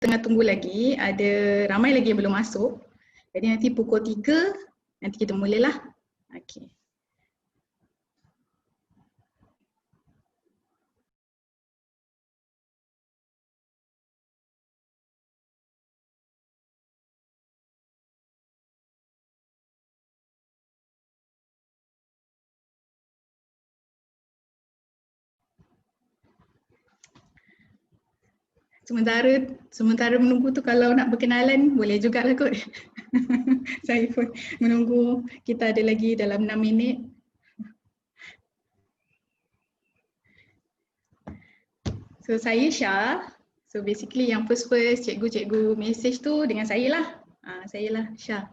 tengah tunggu lagi, ada ramai lagi yang belum masuk. Jadi nanti pukul 3 nanti kita mulalah. Okey. Sementara menunggu tu kalau nak berkenalan boleh jugalah kot. Saya pun menunggu, kita ada lagi dalam 6 minit. So saya Syah. So basically yang first cikgu message tu dengan saya lah. Saya lah Syah.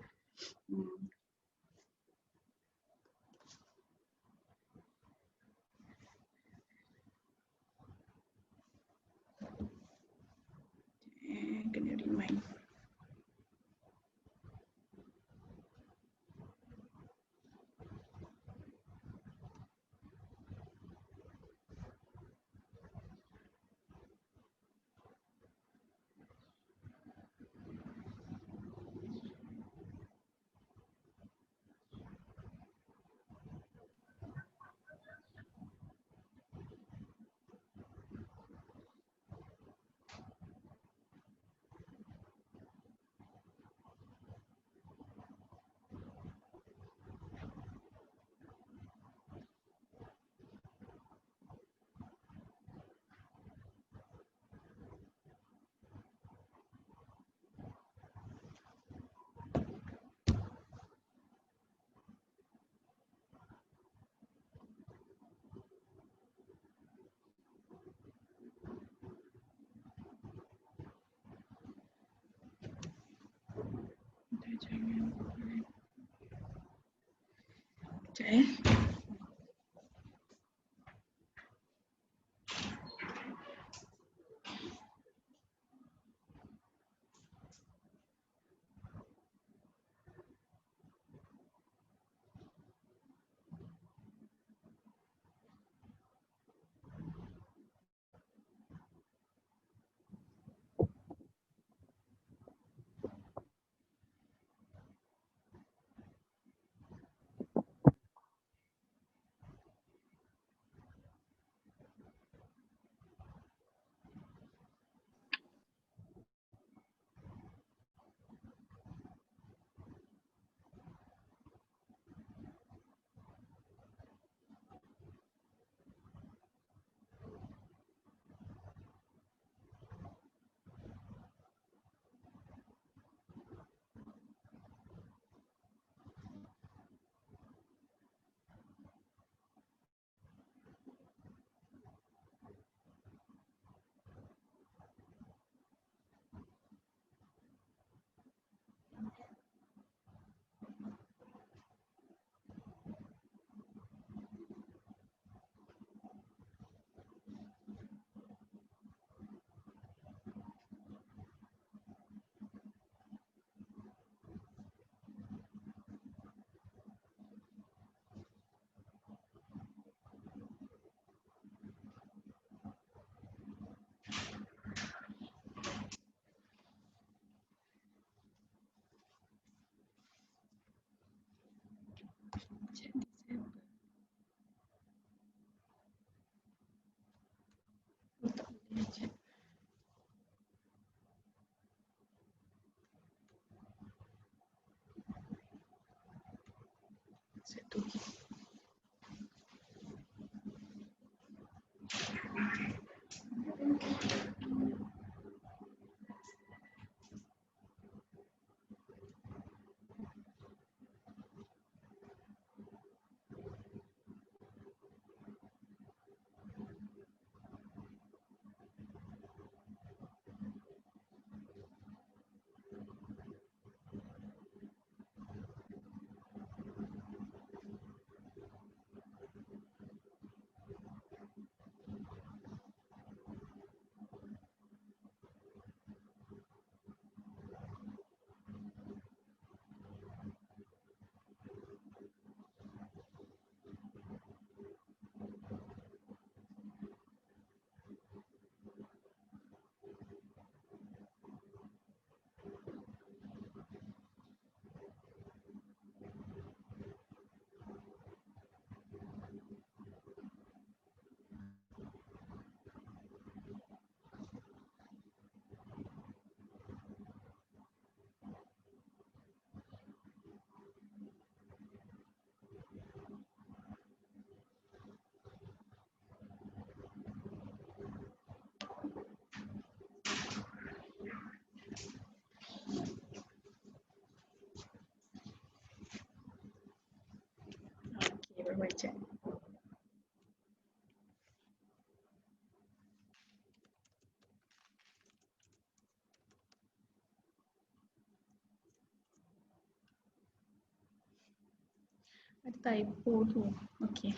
Kena remind. Sekejap. Satu. boleh check. Ada typo tu. Okay.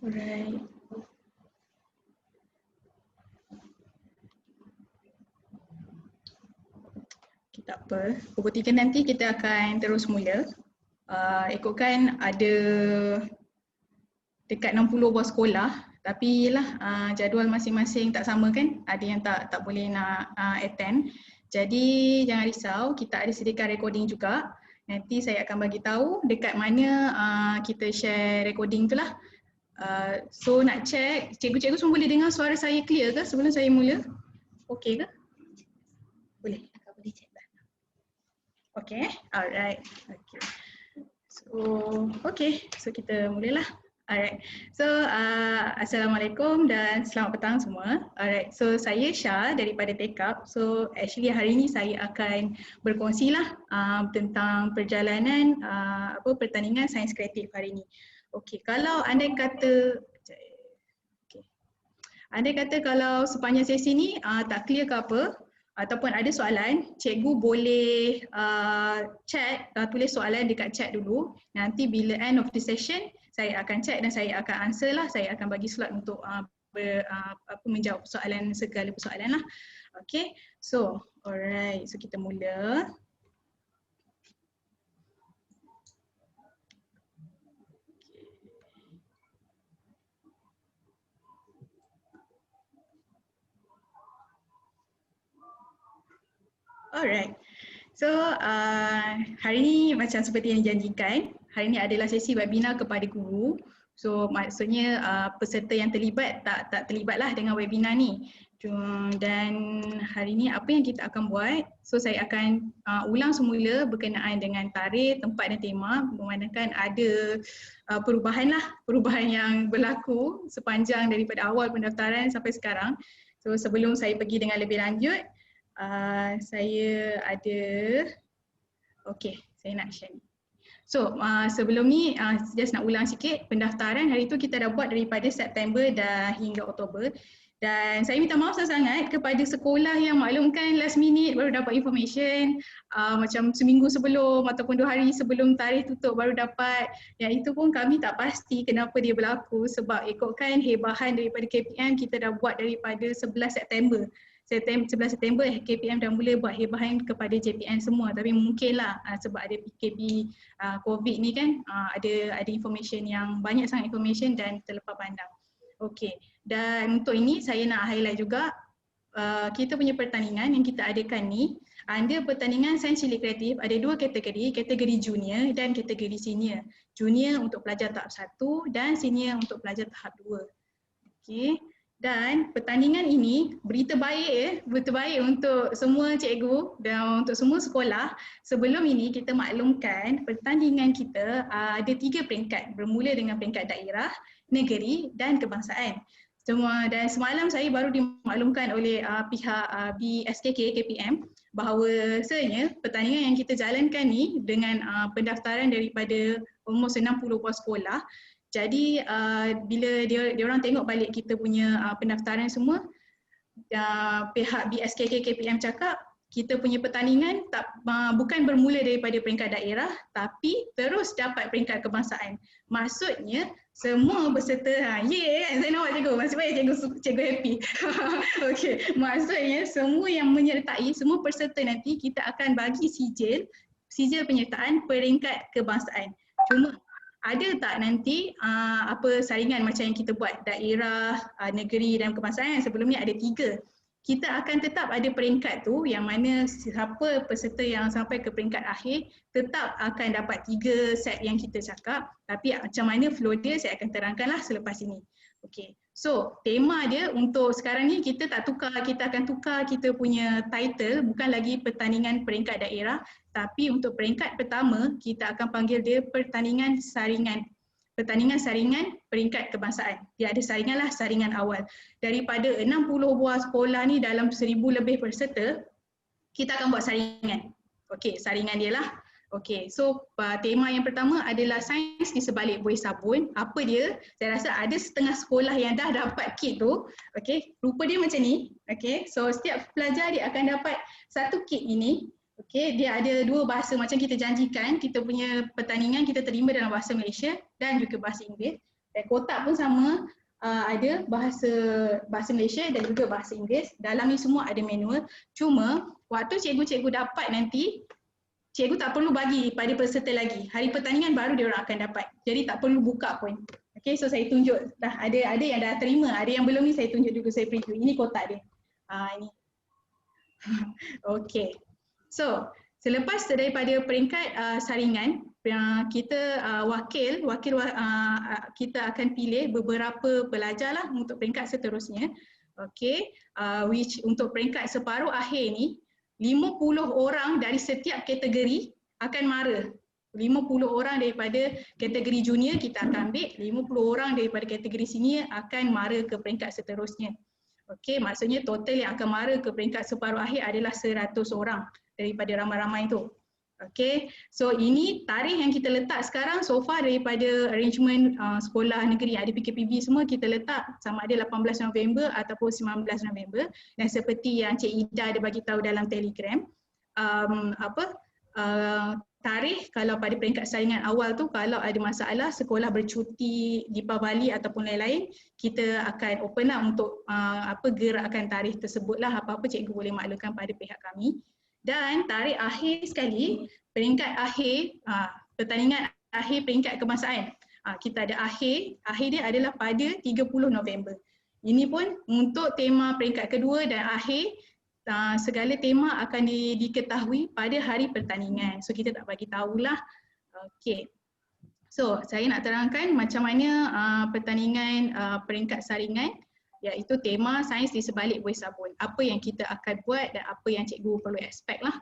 Alright. Okay, tak apa. Pukul 3 nanti kita akan terus mula. Ikutkan ada dekat 60 buah sekolah, tapi yelah jadual masing-masing tak sama kan, ada yang tak boleh nak attend. Jadi jangan risau, kita ada sediakan recording juga. Nanti saya akan bagi tahu dekat mana kita share recording tu lah. So nak check, cikgu-cikgu semua boleh dengar suara saya clear ke sebelum saya mula? Okey ke? Boleh? Boleh check dah. Okay, alright. Okay. So kita mulalah. Alright, so Assalamualaikum dan selamat petang semua. Alright, so saya Syah daripada TEKAP. So actually hari ni saya akan berkongsi lah tentang perjalanan pertandingan sains kreatif hari ni. Okay, kalau andai kata kalau sepanjang sesi ni tak clear ke apa, ataupun ada soalan, cikgu boleh chat, tulis soalan dekat chat dulu. Nanti bila end of the session, saya akan chat dan saya akan answer lah. Saya akan bagi slot untuk menjawab soalan, segala persoalan lah. Okay, so alright, so kita mula. Alright, so hari ni macam seperti yang dijanjikan, hari ni adalah sesi webinar kepada guru. So maksudnya peserta yang terlibat tak terlibatlah dengan webinar ni. Dan hari ni apa yang kita akan buat, so saya akan ulang semula berkenaan dengan tarikh, tempat dan tema, memandangkan ada perubahan yang berlaku sepanjang daripada awal pendaftaran sampai sekarang. So sebelum saya pergi dengan lebih lanjut, saya ada, saya nak share ni. So sebelum ni just nak ulang sikit, pendaftaran hari tu kita dah buat daripada September dah hingga Oktober. Dan saya minta maaf sangat kepada sekolah yang maklumkan last minute baru dapat information, macam seminggu sebelum ataupun 2 hari sebelum tarikh tutup baru dapat. Yang itu pun kami tak pasti kenapa dia berlaku, sebab ikutkan hebahan daripada KPM kita dah buat daripada 11 September. 11 September KPM dah mula buat hebahan kepada JPN semua, tapi mungkinlah sebab ada PKP COVID ni kan, ada information yang banyak sangat information dan terlepas pandang. Okey, dan untuk ini saya nak highlight juga kita punya pertandingan yang kita adakan ni, ada pertandingan sains cilik kreatif, ada 2 kategori junior dan kategori senior. Junior untuk pelajar tahap 1 dan senior untuk pelajar tahap 2. Okey. Dan pertandingan ini berita baik untuk semua cikgu dan untuk semua sekolah. Sebelum ini kita maklumkan pertandingan kita ada 3 peringkat, bermula dengan peringkat daerah, negeri dan kebangsaan. Dan semalam saya baru dimaklumkan oleh pihak BSKK KPM bahawasanya pertandingan yang kita jalankan ni dengan pendaftaran daripada almost 60 buah sekolah. Jadi bila dia orang tengok balik kita punya pendaftaran semua, pihak BSKK KPM cakap kita punya pertandingan bukan bermula daripada peringkat daerah tapi terus dapat peringkat kebangsaan. Maksudnya semua peserta, saya nampak cikgu, masih baik cikgu happy. Okey, maksudnya semua yang menyertai, semua peserta nanti kita akan bagi sijil penyertaan peringkat kebangsaan. Cuma ada tak nanti saringan macam yang kita buat daerah, negeri dan kebangsaan, sebelum ni ada 3. Kita akan tetap ada peringkat tu yang mana siapa peserta yang sampai ke peringkat akhir tetap akan dapat 3 set yang kita cakap, tapi macam mana flow dia saya akan terangkanlah selepas ini. Okey. So, tema dia untuk sekarang ni kita akan tukar kita punya title, bukan lagi pertandingan peringkat daerah, tapi untuk peringkat pertama kita akan panggil dia pertandingan saringan peringkat kebangsaan. Dia ada saringan awal. Daripada 60 buah sekolah ni dalam 1000 lebih peserta, kita akan buat saringan. Okey, saringan dia lah. Okey, so tema yang pertama adalah sains di sebalik buih sabun. Apa dia? Saya rasa ada setengah sekolah yang dah dapat kit tu. Okey, rupa dia macam ni. Okey, so setiap pelajar dia akan dapat satu kit ini. Okey, dia ada dua bahasa macam kita janjikan. Kita punya pertandingan kita terima dalam bahasa Malaysia dan juga bahasa Inggeris. Dan kotak pun sama, ada bahasa Malaysia dan juga bahasa Inggeris. Dalam ni semua ada manual. Cuma waktu cikgu-cikgu dapat nanti, cikgu tak perlu bagi pada peserta lagi. Hari pertandingan baru dia orang akan dapat. Jadi tak perlu buka pun. Okay, so saya tunjuk. Dah ada yang dah terima, ada yang belum ni saya tunjuk dulu, saya preview. Ini kotak dia. Ini. Okay. So, selepas daripada peringkat saringan, kita kita akan pilih beberapa pelajar lah untuk peringkat seterusnya. Okay, which untuk peringkat separuh akhir ni, 50 orang dari setiap kategori akan mara. 50 orang daripada kategori junior kita akan ambil, 50 orang daripada kategori senior akan mara ke peringkat seterusnya. Okey, maksudnya total yang akan mara ke peringkat separuh akhir adalah 100 orang daripada ramai-ramai itu. Okey, so ini tarikh yang kita letak sekarang so far daripada arrangement sekolah negeri ada PKPB semua kita letak sama ada 18 November ataupun 19 November dan seperti yang Cik Ida ada bagi tahu dalam Telegram tarikh kalau pada peringkat saringan awal tu kalau ada masalah sekolah bercuti Deepavali ataupun lain-lain kita akan open up untuk gerakkan tarikh tersebutlah apa-apa cikgu boleh maklumkan pada pihak kami. Dan tarikh akhir sekali, peringkat akhir, pertandingan akhir peringkat kebangsaan. Kita ada akhir dia adalah pada 30 November. Ini pun untuk tema peringkat kedua dan akhir, segala tema akan diketahui pada hari pertandingan. So kita tak bagi tahulah. Okey. So saya nak terangkan macam mana pertandingan peringkat saringan, iaitu tema sains di sebalik buih sabun. Apa yang kita akan buat dan apa yang cikgu perlu expect lah.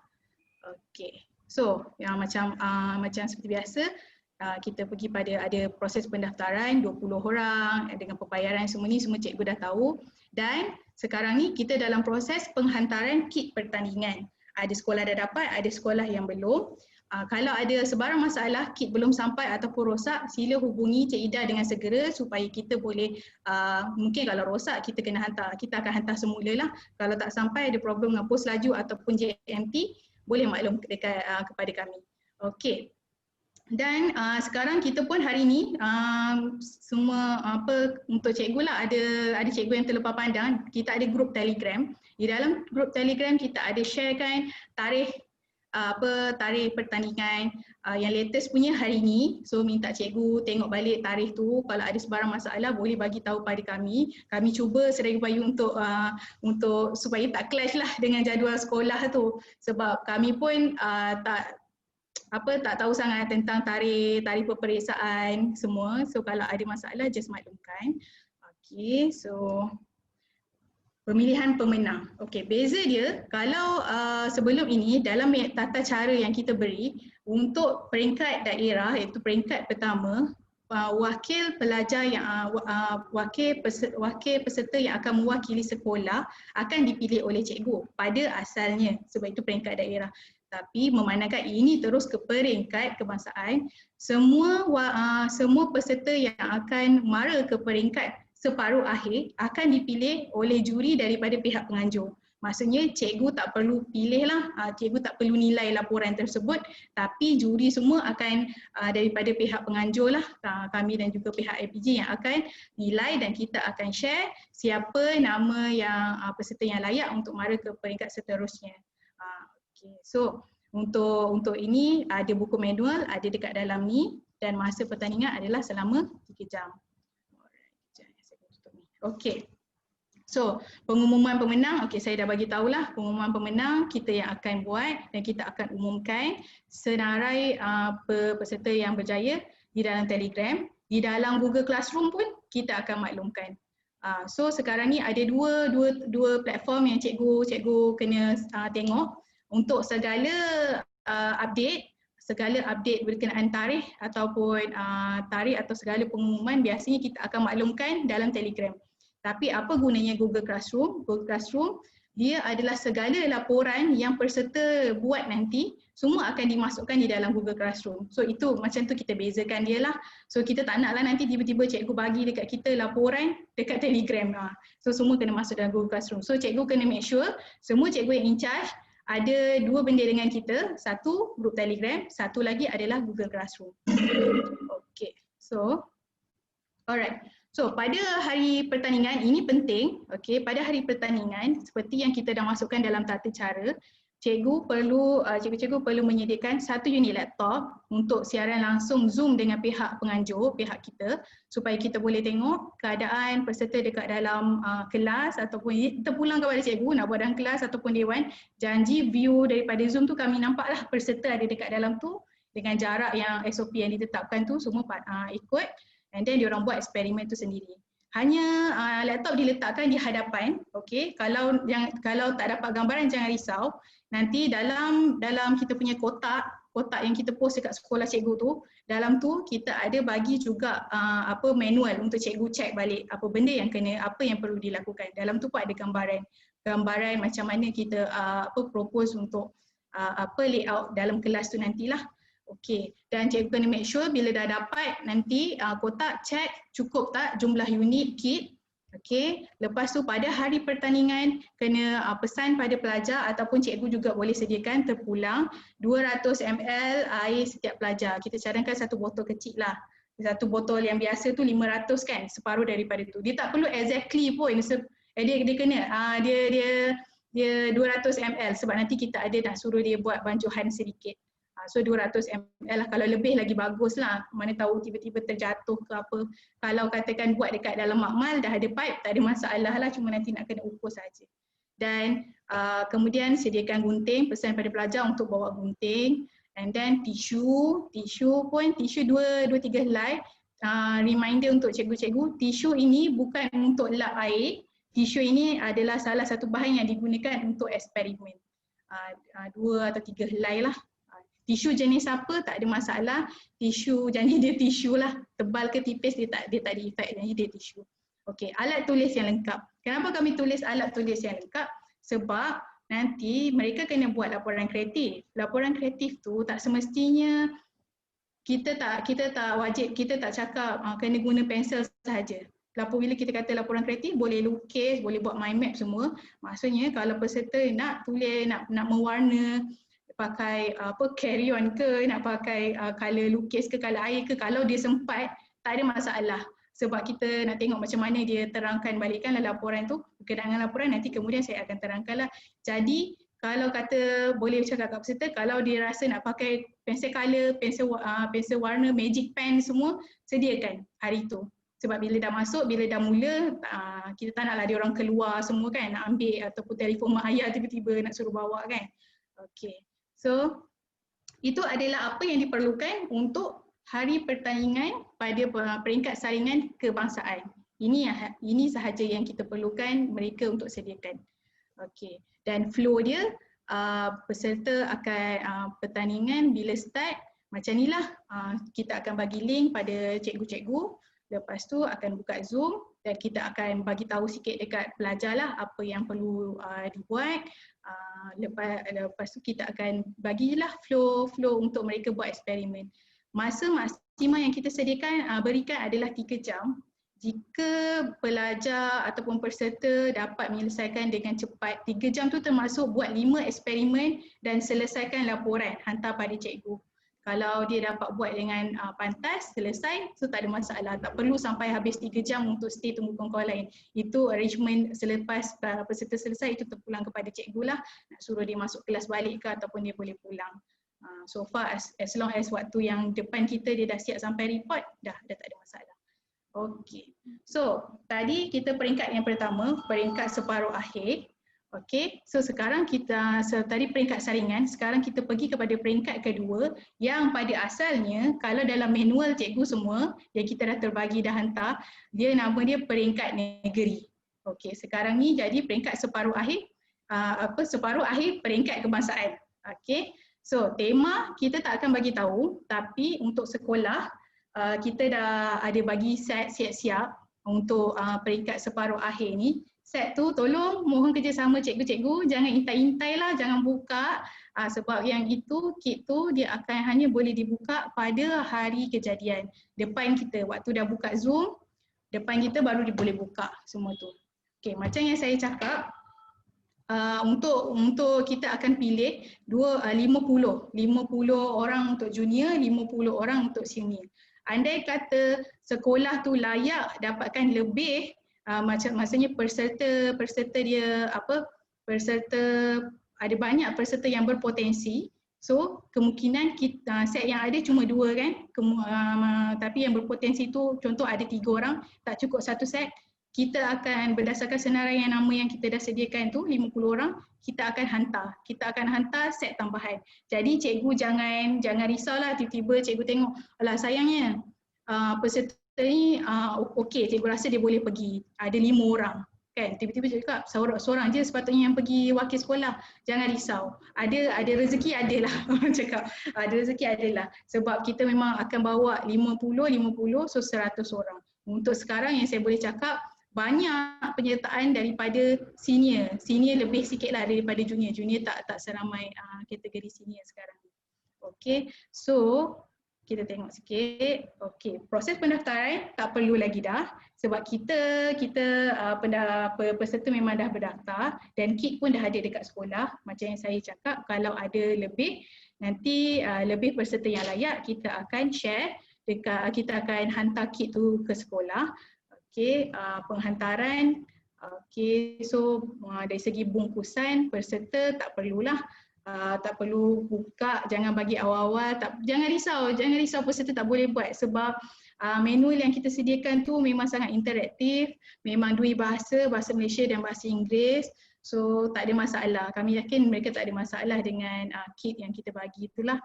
Okey. So, yang macam seperti biasa, kita pergi pada ada proses pendaftaran 20 orang dengan pembayaran semua ni semua cikgu dah tahu. Dan sekarang ni kita dalam proses penghantaran kit pertandingan. Ada sekolah dah dapat, ada sekolah yang belum. Kalau ada sebarang masalah, kit belum sampai ataupun rosak, sila hubungi Cik Ida dengan segera supaya kita boleh, mungkin kalau rosak kita kena hantar, kita akan hantar semula lah. Kalau tak sampai ada problem dengan pos laju ataupun JMT, boleh maklum kepada kami. Okey. Dan sekarang kita pun hari ni semua untuk cikgu lah, ada cikgu yang terlepas pandang, kita ada grup Telegram. Di dalam grup Telegram kita ada sharekan tarikh pertandingan yang latest punya hari ni. So minta cikgu tengok balik tarikh tu, kalau ada sebarang masalah boleh bagi tahu pada kami. Kami cuba sedaya upaya untuk supaya tak clash lah dengan jadual sekolah tu. Sebab kami pun tak tahu sangat tentang tarikh peperiksaan semua. So kalau ada masalah just maklumkan. Okey, so pemilihan pemenang. Okey, beza dia kalau sebelum ini dalam tata cara yang kita beri untuk peringkat daerah iaitu peringkat pertama, wakil pelajar yang wakil peserta yang akan mewakili sekolah akan dipilih oleh cikgu pada asalnya sebab itu peringkat daerah. Tapi memandangkan ini terus ke peringkat kebangsaan, semua peserta yang akan mara ke peringkat separuh akhir akan dipilih oleh juri daripada pihak penganjur. Maksudnya cikgu tak perlu pilih lah, cikgu tak perlu nilai laporan tersebut, tapi juri semua akan daripada pihak penganjur lah, kami dan juga pihak APJ yang akan nilai dan kita akan share siapa nama yang peserta yang layak untuk mara ke peringkat seterusnya. Okay. So untuk ini ada buku manual, ada dekat dalam ni dan masa pertandingan adalah selama 3 jam. Okey. So, pengumuman pemenang, okey saya dah bagi tahulah pengumuman pemenang kita yang akan buat dan kita akan umumkan senarai peserta yang berjaya di dalam Telegram. Di dalam Google Classroom pun kita akan maklumkan. So sekarang ni ada dua platform yang cikgu kena tengok untuk segala update berkenaan tarikh ataupun tarikh atau segala pengumuman biasanya kita akan maklumkan dalam Telegram. Tapi apa gunanya Google Classroom? Google Classroom dia adalah segala laporan yang peserta buat nanti semua akan dimasukkan di dalam Google Classroom. So itu macam tu kita bezakan dia lah. So kita tak naklah nanti tiba-tiba cikgu bagi dekat kita laporan dekat Telegram. So semua kena masuk dalam Google Classroom. So cikgu kena make sure semua cikgu yang in charge ada dua benda dengan kita. Satu group Telegram, satu lagi adalah Google Classroom. Okay, so alright. So pada hari pertandingan ini penting, okay, pada hari pertandingan seperti yang kita dah masukkan dalam tata cara, cikgu-cikgu perlu menyediakan satu unit laptop untuk siaran langsung Zoom dengan pihak penganjur, pihak kita, supaya kita boleh tengok keadaan peserta dekat dalam kelas ataupun terpulang kepada cikgu nak buat dalam kelas ataupun dewan. Janji view daripada Zoom tu kami nampaklah peserta ada dekat dalam tu dengan jarak yang SOP yang ditetapkan tu semua ikut. And then diorang buat eksperimen tu sendiri. Hanya laptop diletakkan di hadapan, okay. Kalau tak dapat gambaran jangan risau. Nanti dalam kita punya kotak yang kita post dekat sekolah cikgu tu, dalam tu kita ada bagi juga manual untuk cikgu check balik apa benda yang apa yang perlu dilakukan. Dalam tu pun ada gambaran macam mana kita propose untuk layout dalam kelas tu nantilah. Okey, dan cikgu kena make sure bila dah dapat nanti kotak check cukup tak jumlah unit kit. Okey, lepas tu pada hari pertandingan kena pesan pada pelajar ataupun cikgu juga boleh sediakan terpulang 200 ml air setiap pelajar. Kita cadangkan satu botol kecil lah. Satu botol yang biasa tu 500 kan, separuh daripada tu. Dia tak perlu exactly pun. Dia kena dia 200 ml sebab nanti kita ada nak suruh dia buat bancuhan sedikit. So 200 ml lah, kalau lebih lagi bagus lah, mana tahu tiba-tiba terjatuh ke apa. Kalau katakan buat dekat dalam makmal dah ada pipe, tak ada masalah lah, cuma nanti nak kena ukur saja. Dan kemudian sediakan gunting, pesan pada pelajar untuk bawa gunting. And then tisu pun 2-3 helai. Reminder untuk cikgu-cikgu, tisu ini bukan untuk lap air, tisu ini adalah salah satu bahan yang digunakan untuk eksperimen. 2 atau 3 helai lah. Tisu jenis apa tak ada masalah, tisu janji dia tisu lah, tebal ke tipis dia tak ada efek, janji dia tisu. Okey, alat tulis yang lengkap. Kenapa kami tulis alat tulis yang lengkap? Sebab nanti mereka kena buat laporan kreatif. Laporan kreatif tu tak semestinya kita tak wajib, kita tak cakap kena guna pensel sahaja. Bila kita kata laporan kreatif, boleh lukis, boleh buat mind map semua. Maksudnya kalau peserta nak tulis, nak mewarna, pakai carry on ke, nak pakai color lukis ke, color air ke, kalau dia sempat tak ada masalah. Sebab kita nak tengok macam mana dia terangkan balikkan laporan tu, berkenaan laporan nanti kemudian saya akan terangkanlah. Jadi kalau kata boleh cakap kat peserta, kalau dia rasa nak pakai pensel color, pensel warna, magic pen semua, sediakan hari tu. Sebab bila dah masuk, bila dah mula, kita tak naklah dia orang keluar semua kan, nak ambil ataupun telefon mak ayah tiba-tiba nak suruh bawa kan. Okey. So, itu adalah apa yang diperlukan untuk hari pertandingan pada peringkat saringan kebangsaan. Ini sahaja yang kita perlukan mereka untuk sediakan. Okey. Dan flow dia, peserta akan pertandingan bila start, macam inilah. Kita akan bagi link pada cikgu-cikgu. Lepas tu akan buka Zoom dan kita akan bagi tahu sikit dekat pelajar lah apa yang perlu dibuat. Lepas tu kita akan bagilah flow untuk mereka buat eksperimen. Masa maksimal yang kita berikan adalah 3 jam. Jika pelajar ataupun peserta dapat menyelesaikan dengan cepat, 3 jam tu termasuk buat 5 eksperimen dan selesaikan laporan, hantar pada cikgu. Kalau dia dapat buat dengan pantas, selesai, so tak ada masalah. Tak perlu sampai habis 3 jam untuk stay tunggu kawan-kawan lain. Itu arrangement selepas peserta selesai, itu terpulang kepada cikgu lah. Nak suruh dia masuk kelas balik ke ataupun dia boleh pulang. So far as long as waktu yang depan kita dia dah siap sampai report, dah tak ada masalah. Okey. So tadi kita peringkat yang pertama, peringkat separuh akhir. Okey, so sekarang tadi peringkat saringan, sekarang kita pergi kepada peringkat kedua yang pada asalnya kalau dalam manual cikgu semua yang kita dah terbagi dah hantar, nama dia peringkat negeri. Okey, sekarang ni jadi peringkat separuh akhir, separuh akhir peringkat kebangsaan. Okey, so tema kita tak akan bagi tahu, tapi untuk sekolah kita dah ada bagi set siap-siap untuk peringkat separuh akhir ni. set tu tolong mohon kerjasama cikgu-cikgu, jangan intai-intai lah, jangan buka sebab yang itu kit tu dia akan hanya boleh dibuka pada hari kejadian. Depan kita waktu dah buka Zoom, depan kita baru dia boleh buka semua tu. Okey, macam yang saya cakap, untuk kita akan pilih 50 orang untuk junior, 50 orang untuk senior. Andai kata sekolah tu layak dapatkan lebih, maksudnya peserta dia ada banyak peserta yang berpotensi, so kemungkinan kita set yang ada cuma 2 kan, tapi yang berpotensi tu contoh ada 3 orang, tak cukup satu set, kita akan berdasarkan senarai yang nama yang kita dah sediakan tu 50 orang, kita akan hantar set tambahan. Jadi cikgu jangan risaulah tiba-tiba cikgu tengok, alah sayangnya peserta ni okey, cikgu rasa dia boleh pergi, ada 5 orang kan, tiba-tiba cikgu cakap seorang je sepatutnya yang pergi wakil sekolah. Jangan risau, ada rezeki adalah cakap ada rezeki adalah, sebab kita memang akan bawa 50 so 100 orang. Untuk sekarang yang saya boleh cakap, banyak penyertaan daripada senior lebih sikit lah daripada junior tak seramai kategori senior sekarang. Okay, so kita tengok sikit. Okay, proses pendaftaran tak perlu lagi dah, sebab kita peserta memang dah berdaftar dan kit pun dah ada dekat sekolah. Macam yang saya cakap, kalau ada lebih, nanti lebih peserta yang layak, kita akan share kita akan hantar kit tu ke sekolah. Okay, penghantaran, okay, so dari segi bungkusan peserta tak perlulah, tak perlu buka, jangan bagi awal-awal, jangan risau peserta tak boleh buat sebab manual yang kita sediakan tu memang sangat interaktif, memang dua bahasa Malaysia dan bahasa Inggeris, so tak ada masalah. Kami yakin mereka tak ada masalah dengan kit yang kita bagi itulah.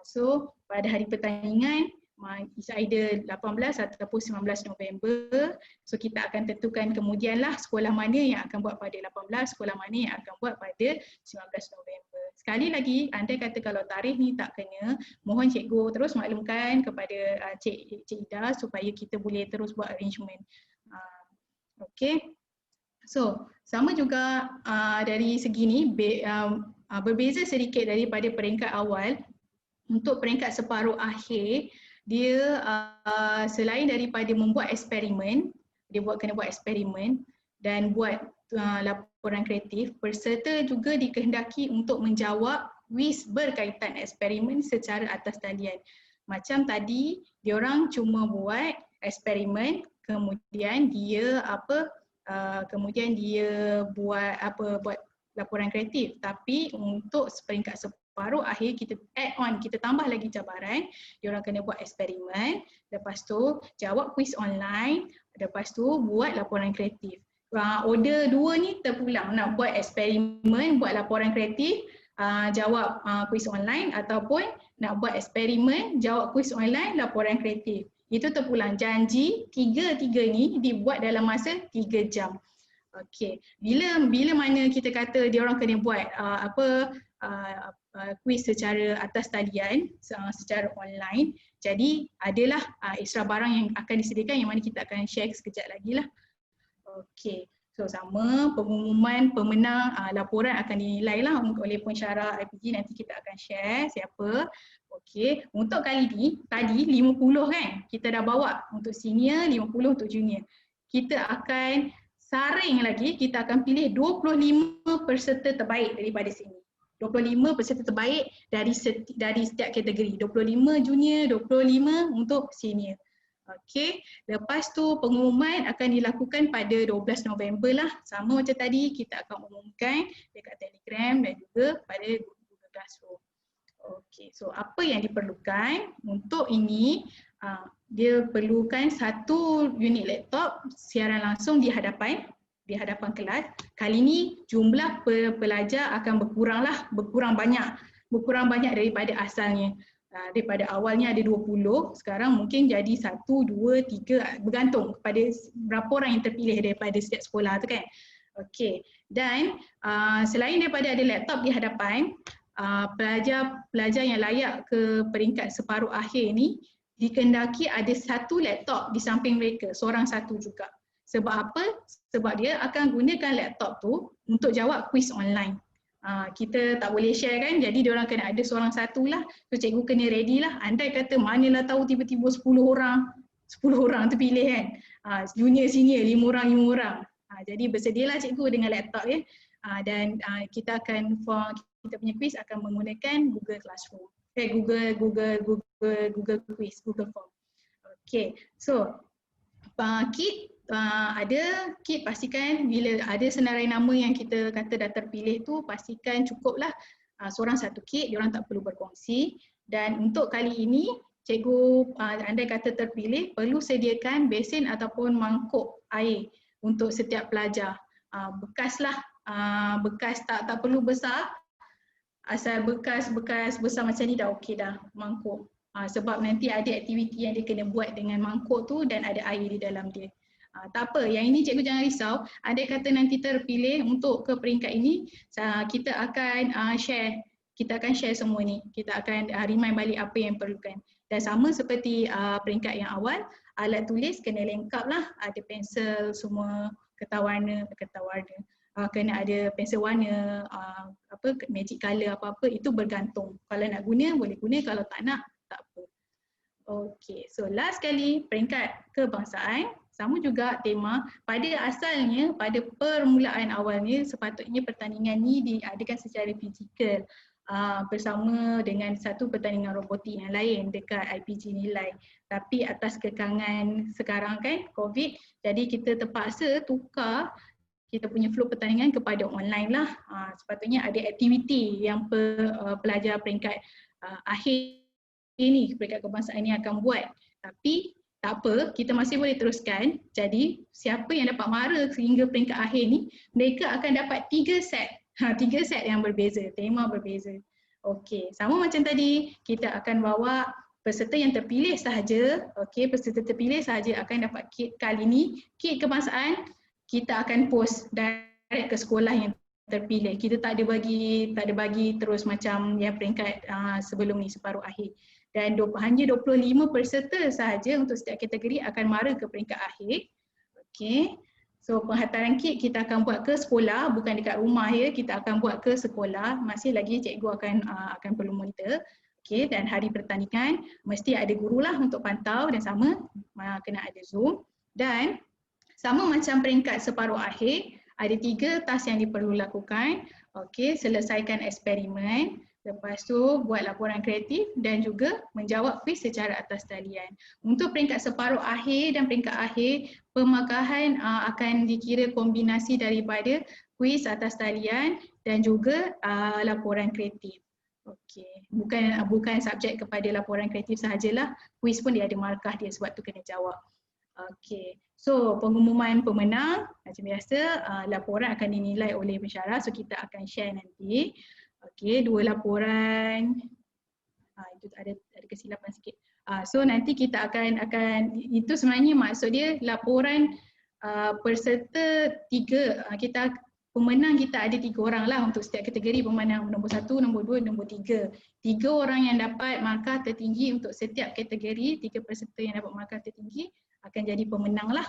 So pada hari pertandingan, is either 18 ataupun 19 November. So kita akan tentukan kemudian lah sekolah mana yang akan buat pada 18, sekolah mana yang akan buat pada 19 November. Sekali lagi, andai kata kalau tarikh ni tak kena, mohon cikgu terus maklumkan kepada Cik Ida supaya kita boleh terus buat arrangement. Okay. So sama juga dari segi ni berbeza sedikit daripada peringkat awal. Untuk peringkat separuh akhir, dia selain daripada membuat eksperimen, kena buat eksperimen dan buat laporan kreatif, peserta juga dikehendaki untuk menjawab kuis berkaitan eksperimen secara atas talian. Macam tadi, diorang cuma buat eksperimen, kemudian dia buat laporan kreatif. Tapi untuk peringkat separuh akhir, kita add on, kita tambah lagi cabaran. Diorang kena buat eksperimen, lepas tu jawab kuis online, lepas tu buat laporan kreatif. Order 2 ni terpulang, nak buat eksperimen, buat laporan kreatif, jawab kuis online, ataupun nak buat eksperimen, jawab kuis online, laporan kreatif. Itu terpulang. Janji tiga-tiga ni dibuat dalam masa 3 jam. Okey, bila mana kita kata dia orang kena buat kuis secara atas talian, secara online, jadi adalah ekstra barang yang akan disediakan yang mana kita akan share sekejap lagi lah. Okey, so sama pengumuman pemenang laporan akan dinilai lah oleh pensyarah IPG, nanti kita akan share siapa. Okey, untuk kali ni tadi 50 kan kita dah bawa untuk senior, 50 untuk junior. Kita akan saring lagi, kita akan pilih 25 peserta terbaik daripada sini. 25 peserta terbaik dari setiap kategori. 25 junior, 25 untuk senior. Okey, lepas tu pengumuman akan dilakukan pada 12 November lah. Sama macam tadi, kita akan umumkan dekat Telegram dan juga pada Google Classroom. Okey, so apa yang diperlukan untuk ini? Dia perlukan 1 unit laptop siaran langsung di hadapan kelas. Kali ni jumlah pelajar akan berkurang banyak daripada asalnya. Daripada awalnya ada 20, sekarang mungkin jadi 1, 2, 3, bergantung kepada berapa orang yang terpilih daripada setiap sekolah tu kan. Okey, dan selain daripada ada laptop di hadapan, pelajar yang layak ke peringkat separuh akhir ni dikehendaki ada 1 laptop di samping mereka, seorang 1 juga. Sebab apa? Sebab dia akan gunakan laptop tu untuk jawab kuis online. Kita tak boleh share kan, jadi diorang kena ada seorang satu lah. So cikgu kena ready lah. Andai kata manalah tahu tiba-tiba 10 orang tu pilih kan. Junior senior 5 orang. Jadi bersedialah cikgu dengan laptop ya. Dan kita akan kita punya kuis akan menggunakan Google Classroom. Google Quiz, Google Form. Okay, so kit pastikan bila ada senarai nama yang kita kata dah terpilih tu, pastikan cukuplah seorang satu kit, diorang tak perlu berkongsi. Dan untuk kali ini cikgu andai kata terpilih perlu sediakan besen ataupun mangkuk air untuk setiap pelajar. Bekas tak perlu besar, asal bekas besar macam ni dah okey dah mangkuk. Sebab nanti ada aktiviti yang dia kena buat dengan mangkuk tu dan ada air di dalam dia. Tak apa, yang ini cikgu jangan risau. Andai kata nanti terpilih untuk ke peringkat ini, kita akan share semua ni. Kita akan remind balik apa yang perlukan. Dan sama seperti peringkat yang awal, alat tulis kena lengkap lah. Ada pensel semua, kertas warna. Kena ada pensel warna, magic color apa-apa, itu bergantung. Kalau nak guna boleh guna, kalau tak nak tak apa. Okey, so last kali peringkat kebangsaan, sama juga tema. Pada asalnya, pada permulaan awalnya sepatutnya pertandingan ni diadakan secara fizikal bersama dengan satu pertandingan robotik yang lain dekat IPG Nilai. Tapi atas kekangan sekarang kan COVID, jadi kita terpaksa tukar kita punya flow pertandingan kepada online lah. Sepatutnya ada aktiviti yang pelajar peringkat akhir ni, peringkat kebangsaan ni akan buat. Tapi tak apa, kita masih boleh teruskan. Jadi siapa yang dapat mara sehingga peringkat akhir ni, mereka akan dapat 3 set. 3 set yang berbeza, tema berbeza. Okey, sama macam tadi, kita akan bawa peserta yang terpilih sahaja. Okey, peserta terpilih sahaja akan dapat kit kali ni. Kit kebangsaan kita akan post direct ke sekolah yang terpilih. Kita tak ada bagi terus macam yang peringkat sebelum ni, separuh akhir. Dan hanya 25 peserta sahaja untuk setiap kategori akan mara ke peringkat akhir. Okey. So penghantaran kit kita akan buat ke sekolah, bukan dekat rumah ya, kita akan buat ke sekolah. Masih lagi cikgu akan perlu monitor. Okey, dan hari pertandingan mesti ada gurulah untuk pantau dan sama kena ada Zoom. Dan sama macam peringkat separuh akhir, ada 3 task yang diperlu lakukan. Okey, selesaikan eksperimen, lepas tu buat laporan kreatif dan juga menjawab kuis secara atas talian. Untuk peringkat separuh akhir dan peringkat akhir, pemakahan akan dikira kombinasi daripada kuis atas talian dan juga laporan kreatif. Okey, bukan subjek kepada laporan kreatif sahajalah, kuis pun dia ada markah dia sebab tu kena jawab. Okey, so pengumuman pemenang macam biasa, laporan akan dinilai oleh pensyarah, so kita akan share nanti. Okey, 2 laporan, itu ada kesilapan sikit. So nanti kita akan itu sebenarnya maksud dia laporan peserta 3, pemenang kita ada 3 orang lah untuk setiap kategori pemenang, nombor 1, nombor 2, nombor 3. 3 orang yang dapat markah tertinggi untuk setiap kategori, 3 peserta yang dapat markah tertinggi akan jadi pemenang lah.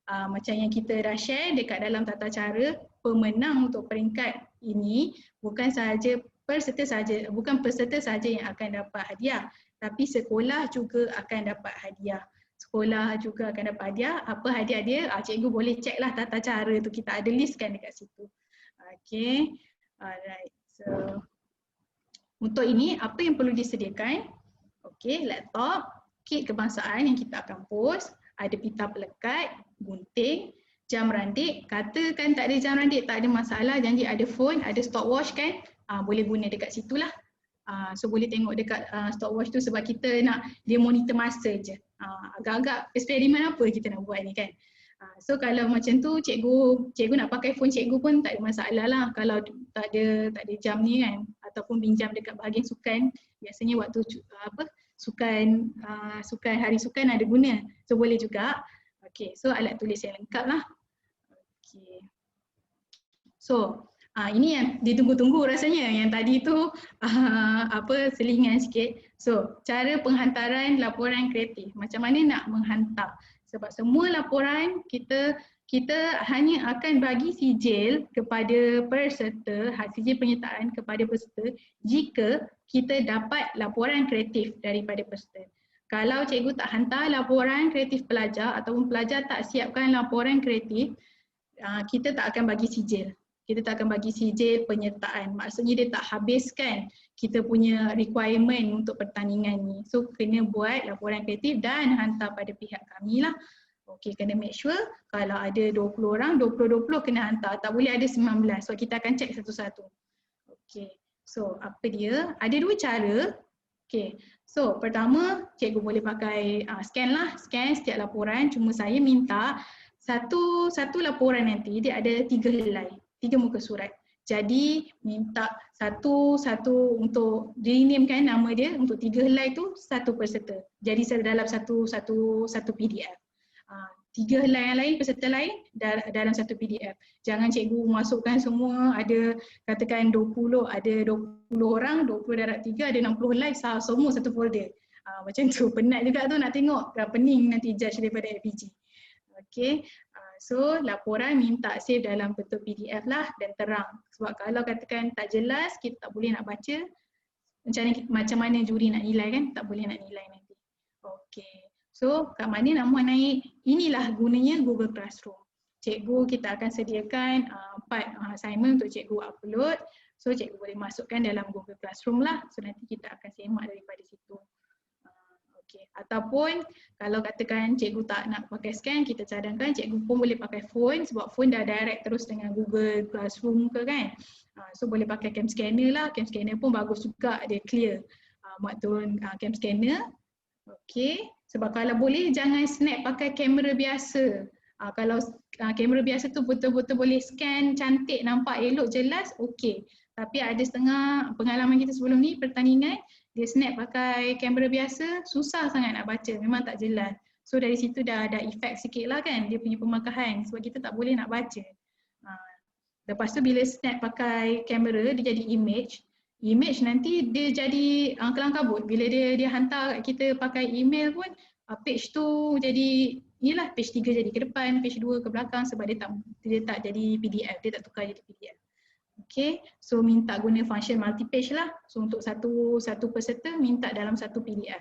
Macam yang kita dah share dekat dalam tata cara, pemenang untuk peringkat ini bukan peserta sahaja yang akan dapat hadiah, tapi sekolah juga akan dapat hadiah. Sekolah juga akan dapat hadiah. Apa hadiah dia? Cikgu boleh cek lah tata cara tu, kita ada listkan dekat situ. Okay, alright. So untuk ini apa yang perlu disediakan? Okay, laptop, kit kebangsaan yang kita akan post, ada pita pelekat, gunting, jam randik. Katakan tak ada jam randik, tak ada masalah, janji ada phone, ada stopwatch kan, boleh guna dekat situlah. So boleh tengok dekat stopwatch tu sebab kita nak dia monitor masa je. Agak-agak eksperimen apa kita nak buat ni kan. So kalau macam tu cikgu nak pakai phone cikgu pun tak ada masalah lah kalau tak ada jam ni kan, ataupun pinjam dekat bahagian sukan. Biasanya waktu sukan hari sukan ada guna. So boleh juga. Okey, so alat tulis yang lengkap lah. Okey. So ini yang ditunggu-tunggu rasanya, yang tadi tu selingan sikit. So cara penghantaran laporan kreatif, macam mana nak menghantar, sebab semua laporan kita kita hanya akan bagi sijil kepada peserta, sijil penyertaan kepada peserta jika kita dapat laporan kreatif daripada peserta. Kalau cikgu tak hantar laporan kreatif pelajar ataupun pelajar tak siapkan laporan kreatif, kita tak akan bagi sijil. Kita tak akan bagi sijil penyertaan. Maksudnya dia tak habiskan kita punya requirement untuk pertandingan ni. So kena buat laporan kreatif dan hantar pada pihak kami lah. Okey, kena make sure kalau ada 20 orang, 20-20 kena hantar. Tak boleh ada 19. So kita akan check satu-satu. Okey, so apa dia? Ada dua cara. Okey, so pertama cikgu boleh pakai scan lah. Scan setiap laporan. Cuma saya minta satu laporan nanti dia ada 3 helai, 3 muka surat. Jadi minta satu untuk rename-kan nama dia untuk 3 helai tu satu peserta. Jadi dalam satu PDF. 3 helai yang lain, peserta lain dalam satu PDF. Jangan cikgu masukkan semua, ada katakan 20, ada 20 orang, 20 darab 3, ada 60 helai, semua satu folder. Macam tu, penat juga tu nak tengok, pening nanti judge daripada LPG. Okay, so laporan minta save dalam bentuk PDF lah dan terang. Sebab kalau katakan tak jelas, kita tak boleh nak baca, macam mana juri nak nilai kan, tak boleh nak nilai nanti. Okay. So kat mana nak muat naik, inilah gunanya Google Classroom. Cikgu kita akan sediakan part assignment untuk cikgu upload. So cikgu boleh masukkan dalam Google Classroom lah. So nanti kita akan semak daripada situ. Okay. Ataupun kalau katakan cikgu tak nak pakai scan, kita cadangkan cikgu pun boleh pakai phone sebab phone dah direct terus dengan Google Classroom ke kan. So boleh pakai cam scanner lah. Cam scanner pun bagus juga, dia clear. Muat turun cam scanner. Okay. Sebab kalau boleh jangan snap pakai kamera biasa. Kalau kamera biasa tu betul-betul boleh scan cantik, nampak elok, jelas, okey. Tapi ada setengah pengalaman kita sebelum ni pertandingan, dia snap pakai kamera biasa, susah sangat nak baca, memang tak jelas. So dari situ dah ada efek sikit lah kan, dia punya pemakahan sebab kita tak boleh nak baca. Lepas tu bila snap pakai kamera, dia jadi image nanti dia jadi kelang kabut. Bila dia hantar kat kita pakai email pun page tu jadi, inilah page 3 jadi ke depan, page 2 ke belakang sebab dia tak jadi PDF, dia tak tukar jadi PDF. Okay, so minta guna function multi-page lah. So untuk satu peserta minta dalam satu PDF.